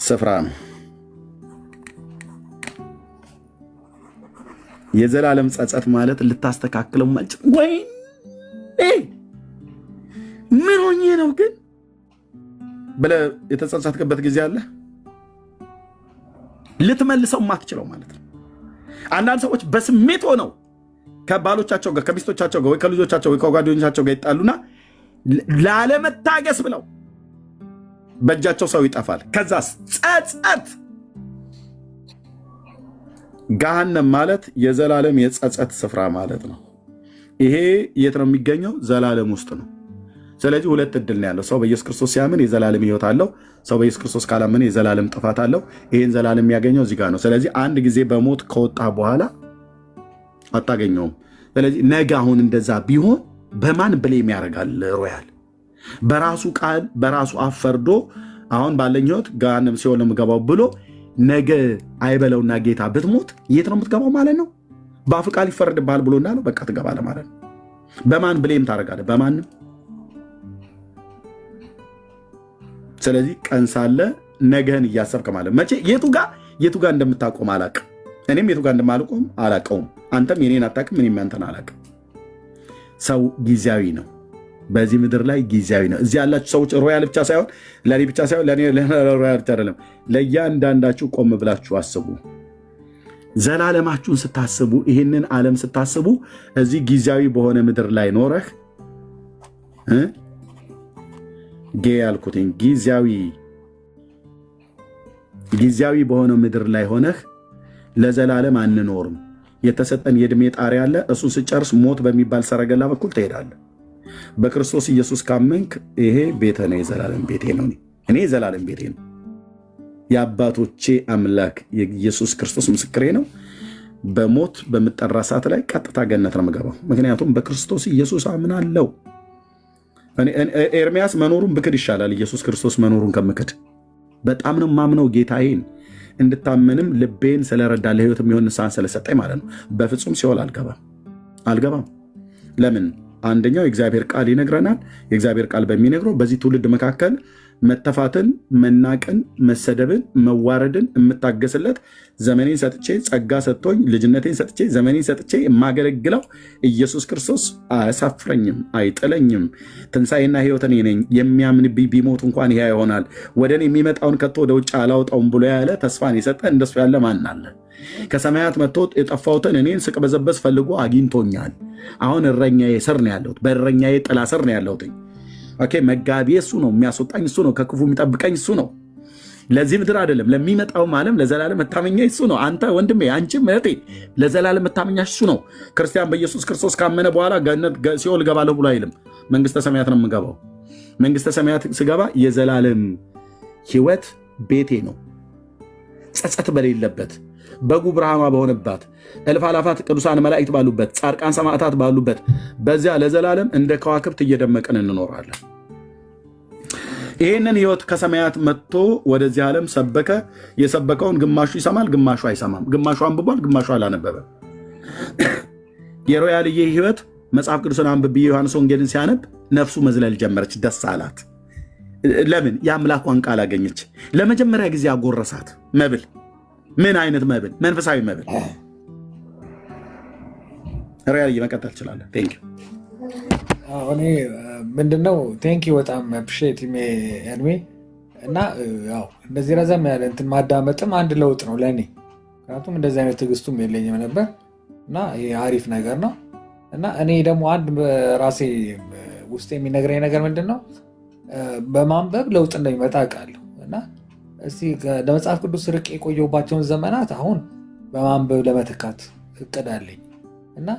ስፍራ ነው። የዘላለም ጸጸት ማለት ልታስተካክለው ማለት ወይ ምን ሆኜ ነው ግን ብለህ የተጸጸትክበት ጊዜ አለ። ልትመልሰው ማትችለው ማለት ነው። አንዳንድ ሰዎች በስሜት ሆነው ከባሎቻቸው ጋር ከሚስቶቻቸው ጋር ወይ ከልጆቻቸው ወይ ከጓደኞቻቸው ጋር ይጣሉና ላለመታገስ ብለው በእጃቸው ሰው ይጠፋል። ከዛስ ጸጸት። ገሃነም ማለት የዘላለም የጸጸት ስፍራ ማለት ነው። ይሄ የት ነው የሚገኘው? ዘላለም ውስጥ ነው። ስለዚህ ሁለት እድል ነው ያለው። ሰው በኢየሱስ ክርስቶስ ሲያምን የዘላለም ሕይወት አለው። ሰው በኢየሱስ ክርስቶስ ካላመነ የዘላለም ጥፋት አለው። ይሄን ዘላለም የሚያገኘው እዚህ ጋር ነው። ስለዚህ አንድ ጊዜ በሞት ከወጣ በኋላ አታገኘውም። ስለዚህ ነገ አሁን እንደዛ ቢሆን በማን ብሌም ያደርጋል? ሮያል በራሱ ቃል በራሱ አፍ ፈርዶ አሁን ባለኝ ሕይወት ገሃነም ሲሆን የምገባው ብሎ ነገ አይበለውና ጌታ ብትሞት የት ነው የምትገባው ማለት ነው? በአፍ ቃል ይፈረድብሃል ብሎና ነው በቃ ትገባለህ ማለት ነው። በማን ብሌም ታደርጋለህ? በማንም። ስለዚህ ቀን ሳለ ነገህን እያሰብክ ማለት መቼ የቱ ጋር እንደምታቆም አላቅም። እኔም የቱ ጋር እንደማልቆም አላቀውም። አንተም የኔን አታቅም፣ እኔም ያንተን አላቅም። ሰው ጊዜያዊ ነው። በዚህ ምድር ላይ ጊዜያዊ ነው። እዚህ ያላችሁ ሰዎች ሮያል ብቻ ሳይሆን ለእኔ ብቻ ሳይሆን ሮያል ብቻ አይደለም፣ ለእያንዳንዳችሁ ቆም ብላችሁ አስቡ። ዘላለማችሁን ስታስቡ፣ ይህንን ዓለም ስታስቡ እዚህ ጊዜያዊ በሆነ ምድር ላይ ኖረህ ያልኩትኝ ጊዜያዊ በሆነ ምድር ላይ ሆነህ ለዘላለም አንኖርም። የተሰጠን የዕድሜ ጣሪያ አለ። እሱን ስጨርስ ሞት በሚባል ሰረገላ በኩል ትሄዳለህ። በክርስቶስ ኢየሱስ ካመንክ ይሄ ቤተ ነው፣ የዘላለም ቤቴ ነው። እኔ የዘላለም ቤቴ ነው። የአባቶቼ አምላክ የኢየሱስ ክርስቶስ ምስክሬ ነው። በሞት በምጠራ ሰዓት ላይ ቀጥታ ገነት ነው የምገባው። ምክንያቱም በክርስቶስ ኢየሱስ አምናለሁ። ኤርሚያስ መኖሩን ብክድ ይሻላል ኢየሱስ ክርስቶስ መኖሩን ከምክድ። በጣም ነው ማምነው ጌታዬን እንድታመንም ልቤን ስለረዳ ለህይወት የሚሆን ንስሐን ስለሰጠኝ ማለት ነው። በፍጹም ሲኦል አልገባም። ለምን? አንደኛው የእግዚአብሔር ቃል ይነግረናል። የእግዚአብሔር ቃል በሚነግረው በዚህ ትውልድ መካከል መተፋትን፣ መናቅን፣ መሰደብን፣ መዋረድን የምታገስለት ዘመኔን ሰጥቼ ጸጋ ሰጥቶኝ ልጅነቴን ሰጥቼ ዘመኔን ሰጥቼ የማገለግለው ኢየሱስ ክርስቶስ አያሳፍረኝም፣ አይጥለኝም። ትንሣኤና ሕይወት እኔ ነኝ። የሚያምን ቢሞት እንኳን ይሄ ይሆናል፣ ወደ እኔ የሚመጣውን ከቶ ወደ ውጭ አላውጣውም ብሎ ያለ ተስፋን የሰጠ እንደሱ ያለ ማን አለ? ከሰማያት መጥቶ የጠፋሁትን እኔን ስቅበዘበዝ ፈልጎ አግኝቶኛል። አሁን እረኛዬ ስር ነው ያለሁት፣ በእረኛዬ ጥላ ስር ነው ያለሁት። ኦኬ፣ መጋቢ እሱ ነው፣ የሚያስወጣኝ እሱ ነው፣ ከክፉ የሚጠብቀኝ እሱ ነው። ለዚህ ምድር አይደለም ለሚመጣውም ዓለም ለዘላለም መታመኛ እሱ ነው። አንተ ወንድሜ፣ አንቺም እህቴ ለዘላለም መታመኛሽ እሱ ነው። ክርስቲያን በኢየሱስ ክርስቶስ ካመነ በኋላ ሲኦል እገባለሁ ብሎ አይልም። መንግስተ ሰማያት ነው የምገባው። መንግስተ ሰማያት ስገባ የዘላለም ህይወት ቤቴ ነው፣ ጸጸት በሌለበት በጉ ብርሃማ በሆነባት እልፍ አላፋት ቅዱሳን መላእክት ባሉበት ጻድቃን ሰማዕታት ባሉበት በዚያ ለዘላለም እንደ ከዋክብት እየደመቅን እንኖራለን። ይህንን ህይወት ከሰማያት መጥቶ ወደዚህ ዓለም ሰበከ። የሰበከውን ግማሹ ይሰማል፣ ግማሹ አይሰማም። ግማሹ አንብቧል፣ ግማሹ አላነበበም። የሮያልዬ ህይወት መጽሐፍ ቅዱስን አንብቤ ዮሐንስ ወንጌልን ሲያነብ ነፍሱ መዝለል ጀመረች፣ ደስ አላት። ለምን? የአምላኳን ቃል አገኘች። ለመጀመሪያ ጊዜ አጎረሳት መብል። ምን አይነት መብል? መንፈሳዊ መብል። ሮያልዬ መቀጠል ትችላለህ። ቴንክ ዩ። እኔ ምንድነው ቴንኪ በጣም አፕሪሼት እድሜ እና ያው እንደዚህ ረዘም ያለ እንትን ማዳመጥም አንድ ለውጥ ነው ለእኔ። ምክንያቱም እንደዚህ አይነት ትዕግስቱም የለኝም ነበር እና ይህ አሪፍ ነገር ነው። እና እኔ ደግሞ አንድ በራሴ ውስጥ የሚነግረኝ ነገር ምንድን ነው፣ በማንበብ ለውጥ እንደሚመጣ አውቃለሁ። እና እስቲ ለመጽሐፍ ቅዱስ ርቅ የቆየሁባቸውን ዘመናት አሁን በማንበብ ለመተካት እቅድ አለኝ። እና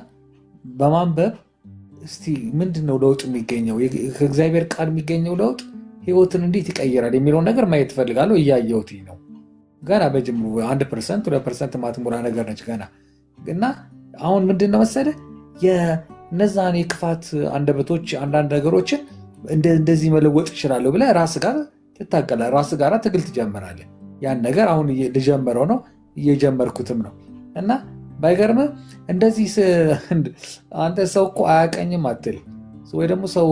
በማንበብ እስቲ ምንድን ነው ለውጥ የሚገኘው፣ ከእግዚአብሔር ቃል የሚገኘው ለውጥ ህይወትን እንዴት ይቀይራል የሚለውን ነገር ማየት እፈልጋለሁ። እያየሁት ነው ገና በጅምሩ 1% 2% ማትሞላ ነገር ነች ገና። እና አሁን ምንድን ነው መሰለህ የነዛን የክፋት አንደበቶች አንዳንድ ነገሮችን እንደዚህ መለወጥ ይችላለሁ ብለህ ራስ ጋር ትታገላለህ፣ ራስ ጋር ትግል ትጀምራለህ። ያን ነገር አሁን ልጀምረው ነው፣ እየጀመርኩትም ነው። እና ባይገርምህ እንደዚህ አንተ ሰው እኮ አያቀኝም አትል ወይ ደግሞ ሰው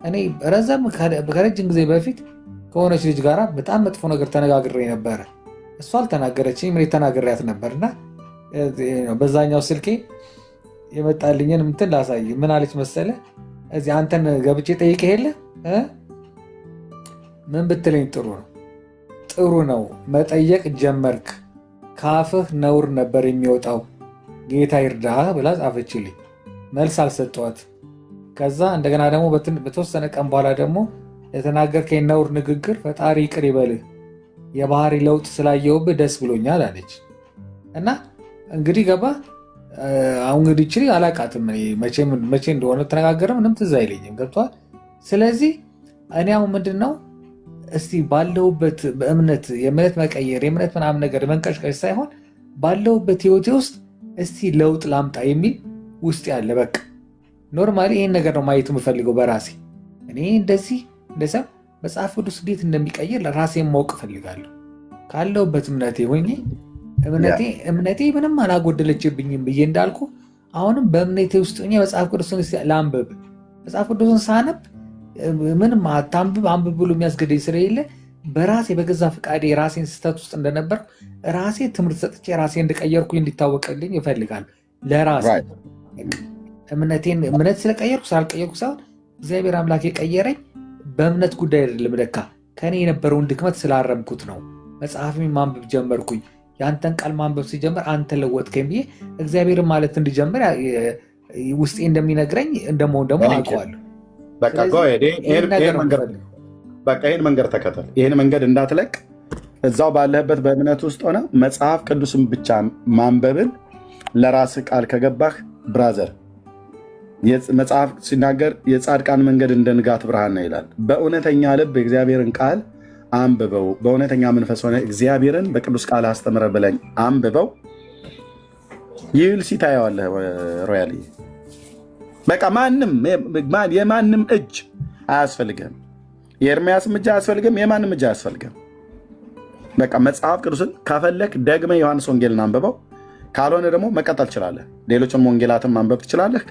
እኔ ረዘም ከረጅም ጊዜ በፊት ከሆነች ልጅ ጋር በጣም መጥፎ ነገር ተነጋግሬ ነበረ። እሷ አልተናገረችኝም፣ እኔ ተናግሬያት ነበርና በዛኛው ስልኬ የመጣልኝን እንትን ላሳይ። ምን አለች መሰለህ? እዚህ አንተን ገብቼ ጠይቄ የለ ምን ብትለኝ ጥሩ ነው መጠየቅ ጀመርክ፣ ካፍህ ነውር ነበር የሚወጣው፣ ጌታ ይርዳህ ብላ ጻፈችልኝ። መልስ አልሰጠኋት። ከዛ እንደገና ደግሞ በተወሰነ ቀን በኋላ ደግሞ የተናገርከኝ ነውር ንግግር ፈጣሪ ይቅር ይበልህ፣ የባህሪ ለውጥ ስላየውብህ ደስ ብሎኛል አለች። እና እንግዲህ ገባ አሁን እንግዲህ ይችል አላቃትም መቼ እንደሆነ ተነጋገረ ምንም ትዝ አይለኝም። ገብቷል። ስለዚህ እኔ አሁን ምንድን ነው እስቲ ባለሁበት በእምነት የእምነት መቀየር የእምነት ምናምን ነገር መንቀሽቀሽ ሳይሆን ባለሁበት ህይወቴ ውስጥ እስቲ ለውጥ ላምጣ የሚል ውስጥ ያለ በቃ ኖርማሊ ይህን ነገር ነው ማየቱ የምፈልገው በራሴ። እኔ እንደዚህ እንደዛ መጽሐፍ ቅዱስ እንዴት እንደሚቀይር ለራሴን ማወቅ እፈልጋለሁ። ካለሁበት እምነቴ ሆኜ እምነቴ ምንም አላጎደለችብኝም ብዬ እንዳልኩ አሁንም በእምነቴ ውስጥ ሆኜ መጽሐፍ ቅዱስን ላንብብ። መጽሐፍ ቅዱስን ሳነብ ምንም አታንብብ አንብብ ብሎ የሚያስገደኝ ስለሌለ በራሴ በገዛ ፈቃዴ የራሴን ስህተት ውስጥ እንደነበር ራሴ ትምህርት ሰጥቼ ራሴ እንደቀየርኩኝ እንዲታወቅልኝ ይፈልጋል። ለራሴ እምነት ስለቀየርኩ ስላልቀየርኩ ሳይሆን እግዚአብሔር አምላክ የቀየረኝ በእምነት ጉዳይ አይደለም። ለካ ከኔ የነበረውን ድክመት ስላረምኩት ነው። መጽሐፍን ማንበብ ጀመርኩኝ። የአንተን ቃል ማንበብ ሲጀምር አንተ ለወጥከኝ ብዬ እግዚአብሔርን ማለት እንዲጀምር ውስጤ እንደሚነግረኝ እንደመሆን ደግሞ አውቀዋለሁ። ይህን መንገድ ተከተል። ይህን መንገድ እንዳትለቅ እዛው ባለህበት በእምነት ውስጥ ሆነ መጽሐፍ ቅዱስን ብቻ ማንበብን ለራስ ቃል ከገባህ ብራዘር መጽሐፍ ሲናገር የጻድቃን መንገድ እንደ ንጋት ብርሃን ነው ይላል። በእውነተኛ ልብ የእግዚአብሔርን ቃል አንብበው፣ በእውነተኛ መንፈስ ሆነ እግዚአብሔርን በቅዱስ ቃል አስተምረ ብለኝ አንብበው ይል ሲታየዋለህ። ሮያል በቃ የማንም እጅ አያስፈልግም። የኤርምያስም እጅ አያስፈልግም። የማንም እጅ አያስፈልግም። በቃ መጽሐፍ ቅዱስን ከፈለክ ደግመ ዮሐንስ ወንጌልን አንብበው፣ ካልሆነ ደግሞ መቀጠል ትችላለህ። ሌሎችን ወንጌላትን ማንበብ ትችላለህ።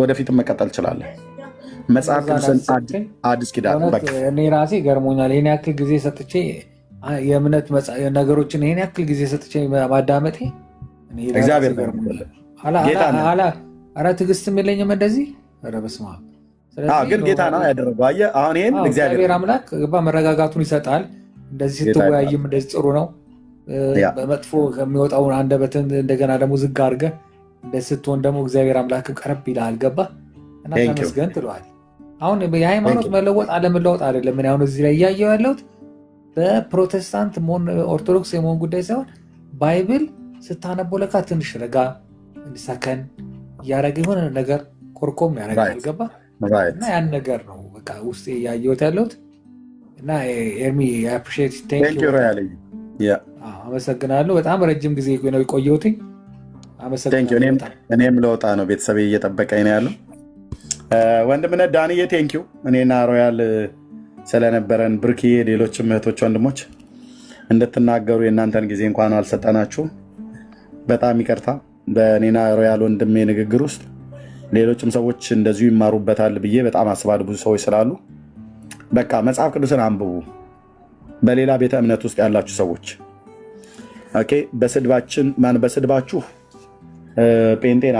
ወደፊትም መቀጠል ትችላለህ። መጽሐፍ ቅዱስን አዲስ ኪዳን እኔ ራሴ ገርሞኛል። ይህን ያክል ጊዜ ሰጥቼ የእምነት ነገሮችን ይህን ያክል ጊዜ ሰጥቼ ማዳመጤ እግዚአብሔር ኧረ ትዕግስትም የለኝም እንደዚህ። ኧረ በስመ አብ ግን ጌታ ነው ያደረገው። አየህ አሁን ይሄን እግዚአብሔር አምላክ መረጋጋቱን ይሰጣል። እንደዚህ ስትወያይም እንደዚህ ጥሩ ነው። በመጥፎ ከሚወጣውን አንደበትን እንደገና ደግሞ ዝግ አድርገህ እንደዚህ ስትሆን ደግሞ እግዚአብሔር አምላክ ቀረብ ይልሃል። ገባህ እና ተመስገን ትለዋል። አሁን የሃይማኖት መለወጥ አለመለወጥ አይደለም። ምን አሁን እዚህ ላይ እያየሁ ያለሁት በፕሮቴስታንት መሆን ኦርቶዶክስ የመሆን ጉዳይ ሳይሆን ባይብል ስታነቦ ለካ ትንሽ ረጋ እንዲሰከን እያደረገ የሆነ ነገር ኮርኮም ያደርጋል። ገባህ እና ያን ነገር ነው በቃ ውስጤ እያየሁት ያለሁት እና ኤርሚ አመሰግናለሁ። በጣም ረጅም ጊዜ ነው የቆየሁትኝ። እኔም ለወጣ ነው፣ ቤተሰቤ እየጠበቀኝ ነው ያለው። ወንድምነት ዳንዬ ቴንኪው እኔና ሮያል ስለነበረን ብርክዬ፣ ሌሎችም እህቶች ወንድሞች እንድትናገሩ የእናንተን ጊዜ እንኳን አልሰጠናችሁም። በጣም ይቅርታ። በእኔና ሮያል ወንድሜ ንግግር ውስጥ ሌሎችም ሰዎች እንደዚሁ ይማሩበታል ብዬ በጣም አስባለሁ። ብዙ ሰዎች ስላሉ በቃ መጽሐፍ ቅዱስን አንብቡ። በሌላ ቤተ እምነት ውስጥ ያላችሁ ሰዎች ኦኬ፣ በስድባችሁ ጴንጤን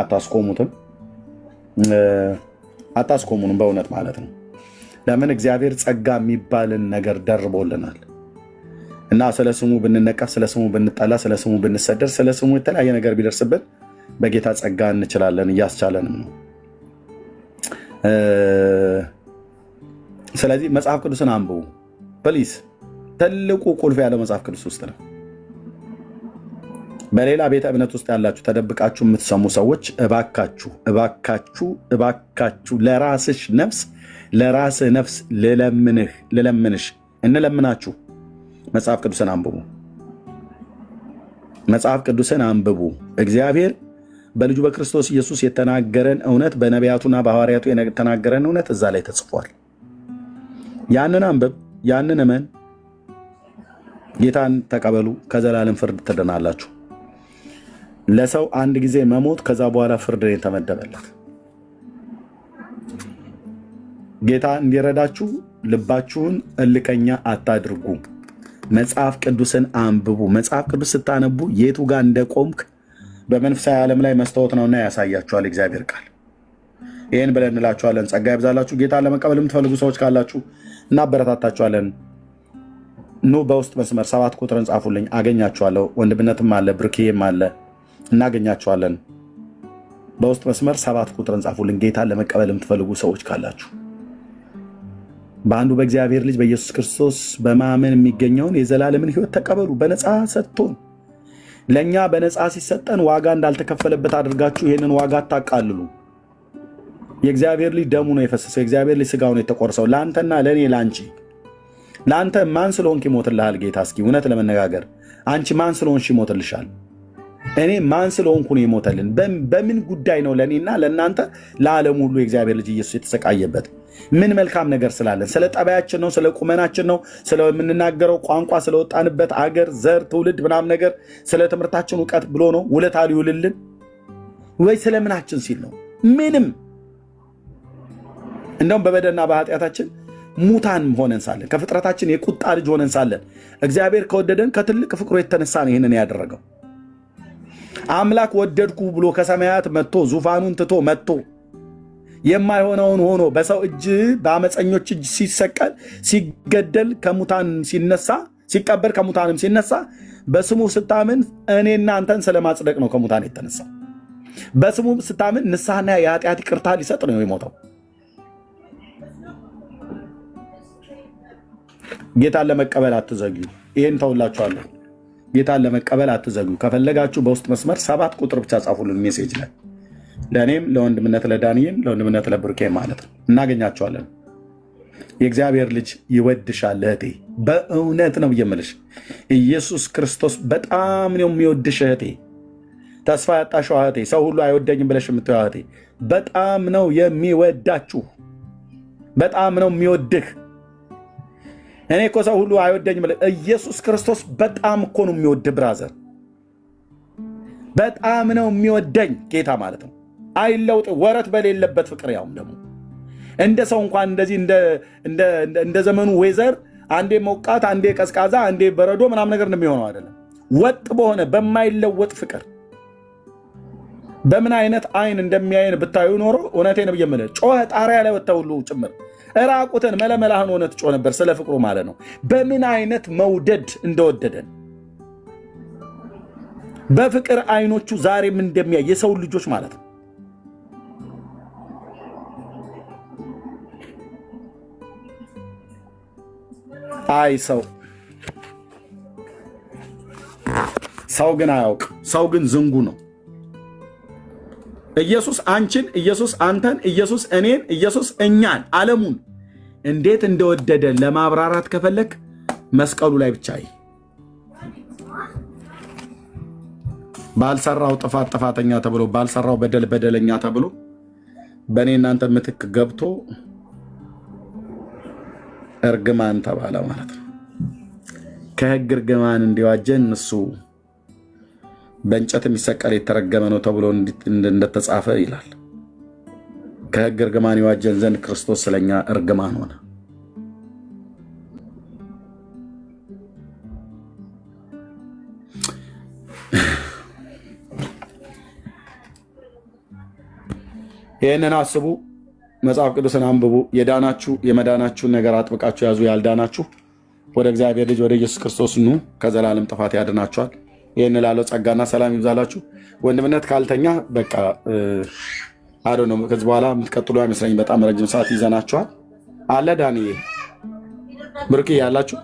አታስቆሙንም፣ በእውነት ማለት ነው። ለምን እግዚአብሔር ጸጋ የሚባልን ነገር ደርቦልናል እና ስለ ስሙ ብንነቀፍ፣ ስለ ስሙ ብንጠላ፣ ስለ ስሙ ብንሰደር፣ ስለ ስሙ የተለያየ ነገር ቢደርስብን በጌታ ጸጋ እንችላለን፣ እያስቻለንም ነው። ስለዚህ መጽሐፍ ቅዱስን አንብቡ ፕሊዝ። ትልቁ ቁልፍ ያለው መጽሐፍ ቅዱስ ውስጥ ነው። በሌላ ቤተ እምነት ውስጥ ያላችሁ ተደብቃችሁ የምትሰሙ ሰዎች እባካችሁ ለራስህ ነፍስ እንለምናችሁ መጽሐፍ ቅዱስን አንብቡ። መጽሐፍ ቅዱስን አንብቡ። እግዚአብሔር በልጁ በክርስቶስ ኢየሱስ የተናገረን እውነት፣ በነቢያቱና በሐዋርያቱ የተናገረን እውነት እዛ ላይ ተጽፏል። ያንን አንብብ፣ ያንን እመን፣ ጌታን ተቀበሉ፣ ከዘላለም ፍርድ ትድናላችሁ። ለሰው አንድ ጊዜ መሞት፣ ከዛ በኋላ ፍርድ የተመደበለት። ጌታ እንዲረዳችሁ ልባችሁን እልከኛ አታድርጉ። መጽሐፍ ቅዱስን አንብቡ። መጽሐፍ ቅዱስ ስታነቡ የቱ ጋር እንደቆምክ በመንፈሳዊ ዓለም ላይ መስታወት ነውና ያሳያችኋል እግዚአብሔር ቃል። ይህን ብለን እንላችኋለን። ጸጋ ይብዛላችሁ። ጌታን ለመቀበል የምትፈልጉ ሰዎች ካላችሁ እናበረታታችኋለን። ኑ በውስጥ መስመር 7 ቁጥርን ጻፉልኝ፣ አገኛችኋለሁ። ወንድምነትም አለ፣ ብርክዬም አለ፣ እናገኛችኋለን። በውስጥ መስመር 7 ቁጥርን ጻፉልኝ፣ ጌታን ለመቀበል የምትፈልጉ ሰዎች ካላችሁ። በአንዱ በእግዚአብሔር ልጅ በኢየሱስ ክርስቶስ በማመን የሚገኘውን የዘላለምን ሕይወት ተቀበሉ። በነፃ ሰጥቶን፣ ለእኛ በነፃ ሲሰጠን ዋጋ እንዳልተከፈለበት አድርጋችሁ ይህንን ዋጋ አታቃልሉ። የእግዚአብሔር ልጅ ደሙ ነው የፈሰሰው፣ የእግዚአብሔር ልጅ ስጋው ነው የተቆረሰው፣ ለአንተና ለእኔ ለአንቺ። ለአንተ ማን ስለሆንክ ይሞትልሃል ጌታ? እስኪ እውነት ለመነጋገር አንቺ ማን ስለሆንሽ ይሞትልሻል? እኔ ማን ስለሆንኩ ነው የሞተልን? በምን ጉዳይ ነው ለእኔና ለእናንተ ለዓለም ሁሉ የእግዚአብሔር ልጅ ኢየሱስ የተሰቃየበት? ምን መልካም ነገር ስላለን? ስለ ጠባያችን ነው? ስለ ቁመናችን ነው? ስለምንናገረው ቋንቋ፣ ስለወጣንበት አገር፣ ዘር፣ ትውልድ ምናምን ነገር፣ ስለ ትምህርታችን እውቀት ብሎ ነው ውለታ ሊውልልን? ወይ ስለምናችን ሲል ነው? ምንም። እንደውም በበደልና በኃጢአታችን ሙታን ሆነን ሳለን፣ ከፍጥረታችን የቁጣ ልጅ ሆነን ሳለን እግዚአብሔር ከወደደን ከትልቅ ፍቅሩ የተነሳ ነው ይህንን ያደረገው። አምላክ ወደድኩ ብሎ ከሰማያት መጥቶ ዙፋኑን ትቶ መጥቶ የማይሆነውን ሆኖ በሰው እጅ በአመፀኞች እጅ ሲሰቀል፣ ሲገደል፣ ከሙታን ሲነሳ፣ ሲቀበር፣ ከሙታንም ሲነሳ በስሙ ስታምን እኔና አንተን ስለማጽደቅ ነው ከሙታን የተነሳ። በስሙ ስታምን ንስሐና የኃጢአት ይቅርታ ሊሰጥ ነው የሞተው። ጌታን ለመቀበል አትዘግዩ። ይህን ተውላችኋለሁ። ጌታን ለመቀበል አትዘጉ። ከፈለጋችሁ በውስጥ መስመር 7 ቁጥር ብቻ ጻፉልን ሜሴጅ ላይ ለእኔም ለወንድምነት ለዳንኤል ለወንድምነት ለብሩኬ ማለት ነው። እናገኛቸዋለን። የእግዚአብሔር ልጅ ይወድሻል እህቴ፣ በእውነት ነው የምልሽ። ኢየሱስ ክርስቶስ በጣም ነው የሚወድሽ እህቴ። ተስፋ ያጣሽው እህቴ፣ ሰው ሁሉ አይወደኝም ብለሽ የምትይው እህቴ፣ በጣም ነው የሚወዳችሁ። በጣም ነው የሚወድህ። እኔ እኮ ሰው ሁሉ አይወደኝም ብለሽ፣ ኢየሱስ ክርስቶስ በጣም እኮ ነው የሚወድህ ብራዘር። በጣም ነው የሚወደኝ ጌታ ማለት ነው። አይለውጥ ወረት በሌለበት ፍቅር። ያውም ደግሞ እንደ ሰው እንኳን እንደዚህ እንደ ዘመኑ ዌዘር አንዴ ሞቃት አንዴ ቀዝቃዛ አንዴ በረዶ ምናምን ነገር እንደሚሆነው አይደለም። ወጥ በሆነ በማይለወጥ ፍቅር በምን አይነት አይን እንደሚያይን ብታዩ ኖሮ እውነቴን ብዬ የምልህ ጮኸ ጣሪያ ላይ ወጥተህ ሁሉ ጭምር እራቁትን መለመላህን ሆነ ትጮህ ነበር ስለ ፍቅሩ ማለት ነው። በምን አይነት መውደድ እንደወደደን በፍቅር አይኖቹ ዛሬም እንደሚያይ የሰው ልጆች ማለት ነው። አይ ሰው ግን አያውቅ። ሰው ግን ዝንጉ ነው። ኢየሱስ አንቺን፣ ኢየሱስ አንተን፣ ኢየሱስ እኔን፣ ኢየሱስ እኛን፣ ዓለሙን እንዴት እንደወደደ ለማብራራት ከፈለክ መስቀሉ ላይ ብቻ ባልሰራው ጥፋት ጥፋተኛ ተብሎ ባልሰራው በደል በደለኛ ተብሎ በእኔ እናንተ ምትክ ገብቶ እርግማን ተባለ ማለት ነው። ከሕግ እርግማን እንዲዋጀን እሱ በእንጨት የሚሰቀል የተረገመ ነው ተብሎ እንደተጻፈ ይላል። ከሕግ እርግማን ይዋጀን ዘንድ ክርስቶስ ስለኛ እርግማን ሆነ። ይህንን አስቡ፣ መጽሐፍ ቅዱስን አንብቡ። የዳናችሁ የመዳናችሁን ነገር አጥብቃችሁ ያዙ። ያልዳናችሁ ወደ እግዚአብሔር ልጅ ወደ ኢየሱስ ክርስቶስ ኑ፣ ከዘላለም ጥፋት ያድናችኋል። ይህን ላለው ጸጋና ሰላም ይብዛላችሁ። ወንድምነት ካልተኛ በቃ አዶ ነው። ከዚህ በኋላ የምትቀጥሉ አይመስለኝ። በጣም ረጅም ሰዓት ይዘናችኋል። አለ ዳንዬ ብርቅ ያላችሁ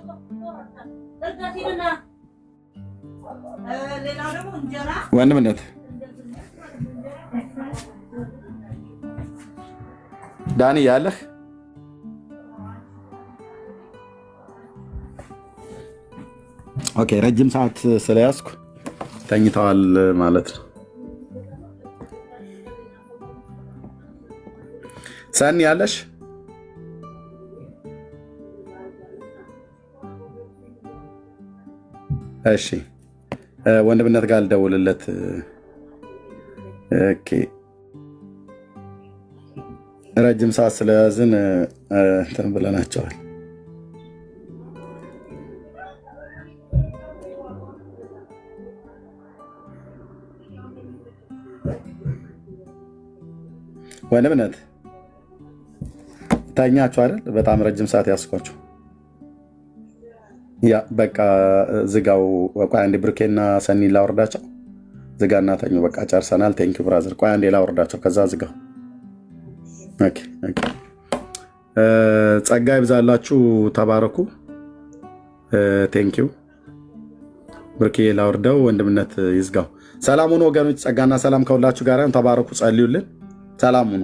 ወንድምነት ዳኒ ያለህ ኦኬ። ረጅም ሰዓት ስለያዝኩ ተኝተዋል ማለት ነው። ሰኒ ያለሽ እሺ፣ ወንድምነት ጋር ልደውልለት። ኦኬ ረጅም ሰዓት ስለያዝን እንትን ብለናቸዋል። ወንድምነት ታኛችሁ አይደል? በጣም ረጅም ሰዓት ያስኳችሁ። ያ በቃ ዝጋው። ቆይ አንዴ ብሩኬና ሰኒ ላወርዳቸው። ዝጋና ተኙ። በቃ ጨርሰናል። ቴንኪው ብራዘር። ቆይ አንዴ ላወርዳቸው፣ ከዛ ዝጋው። ጸጋ ይብዛላችሁ። ተባረኩ። ቴንኪው ብሩኬ ላወርደው፣ ወንድምነት ይዝጋው። ሰላም ሁኑ ወገኖች። ጸጋና ሰላም ከሁላችሁ ጋር። ተባረኩ። ጸልዩልን። ሰላም ሁኑ።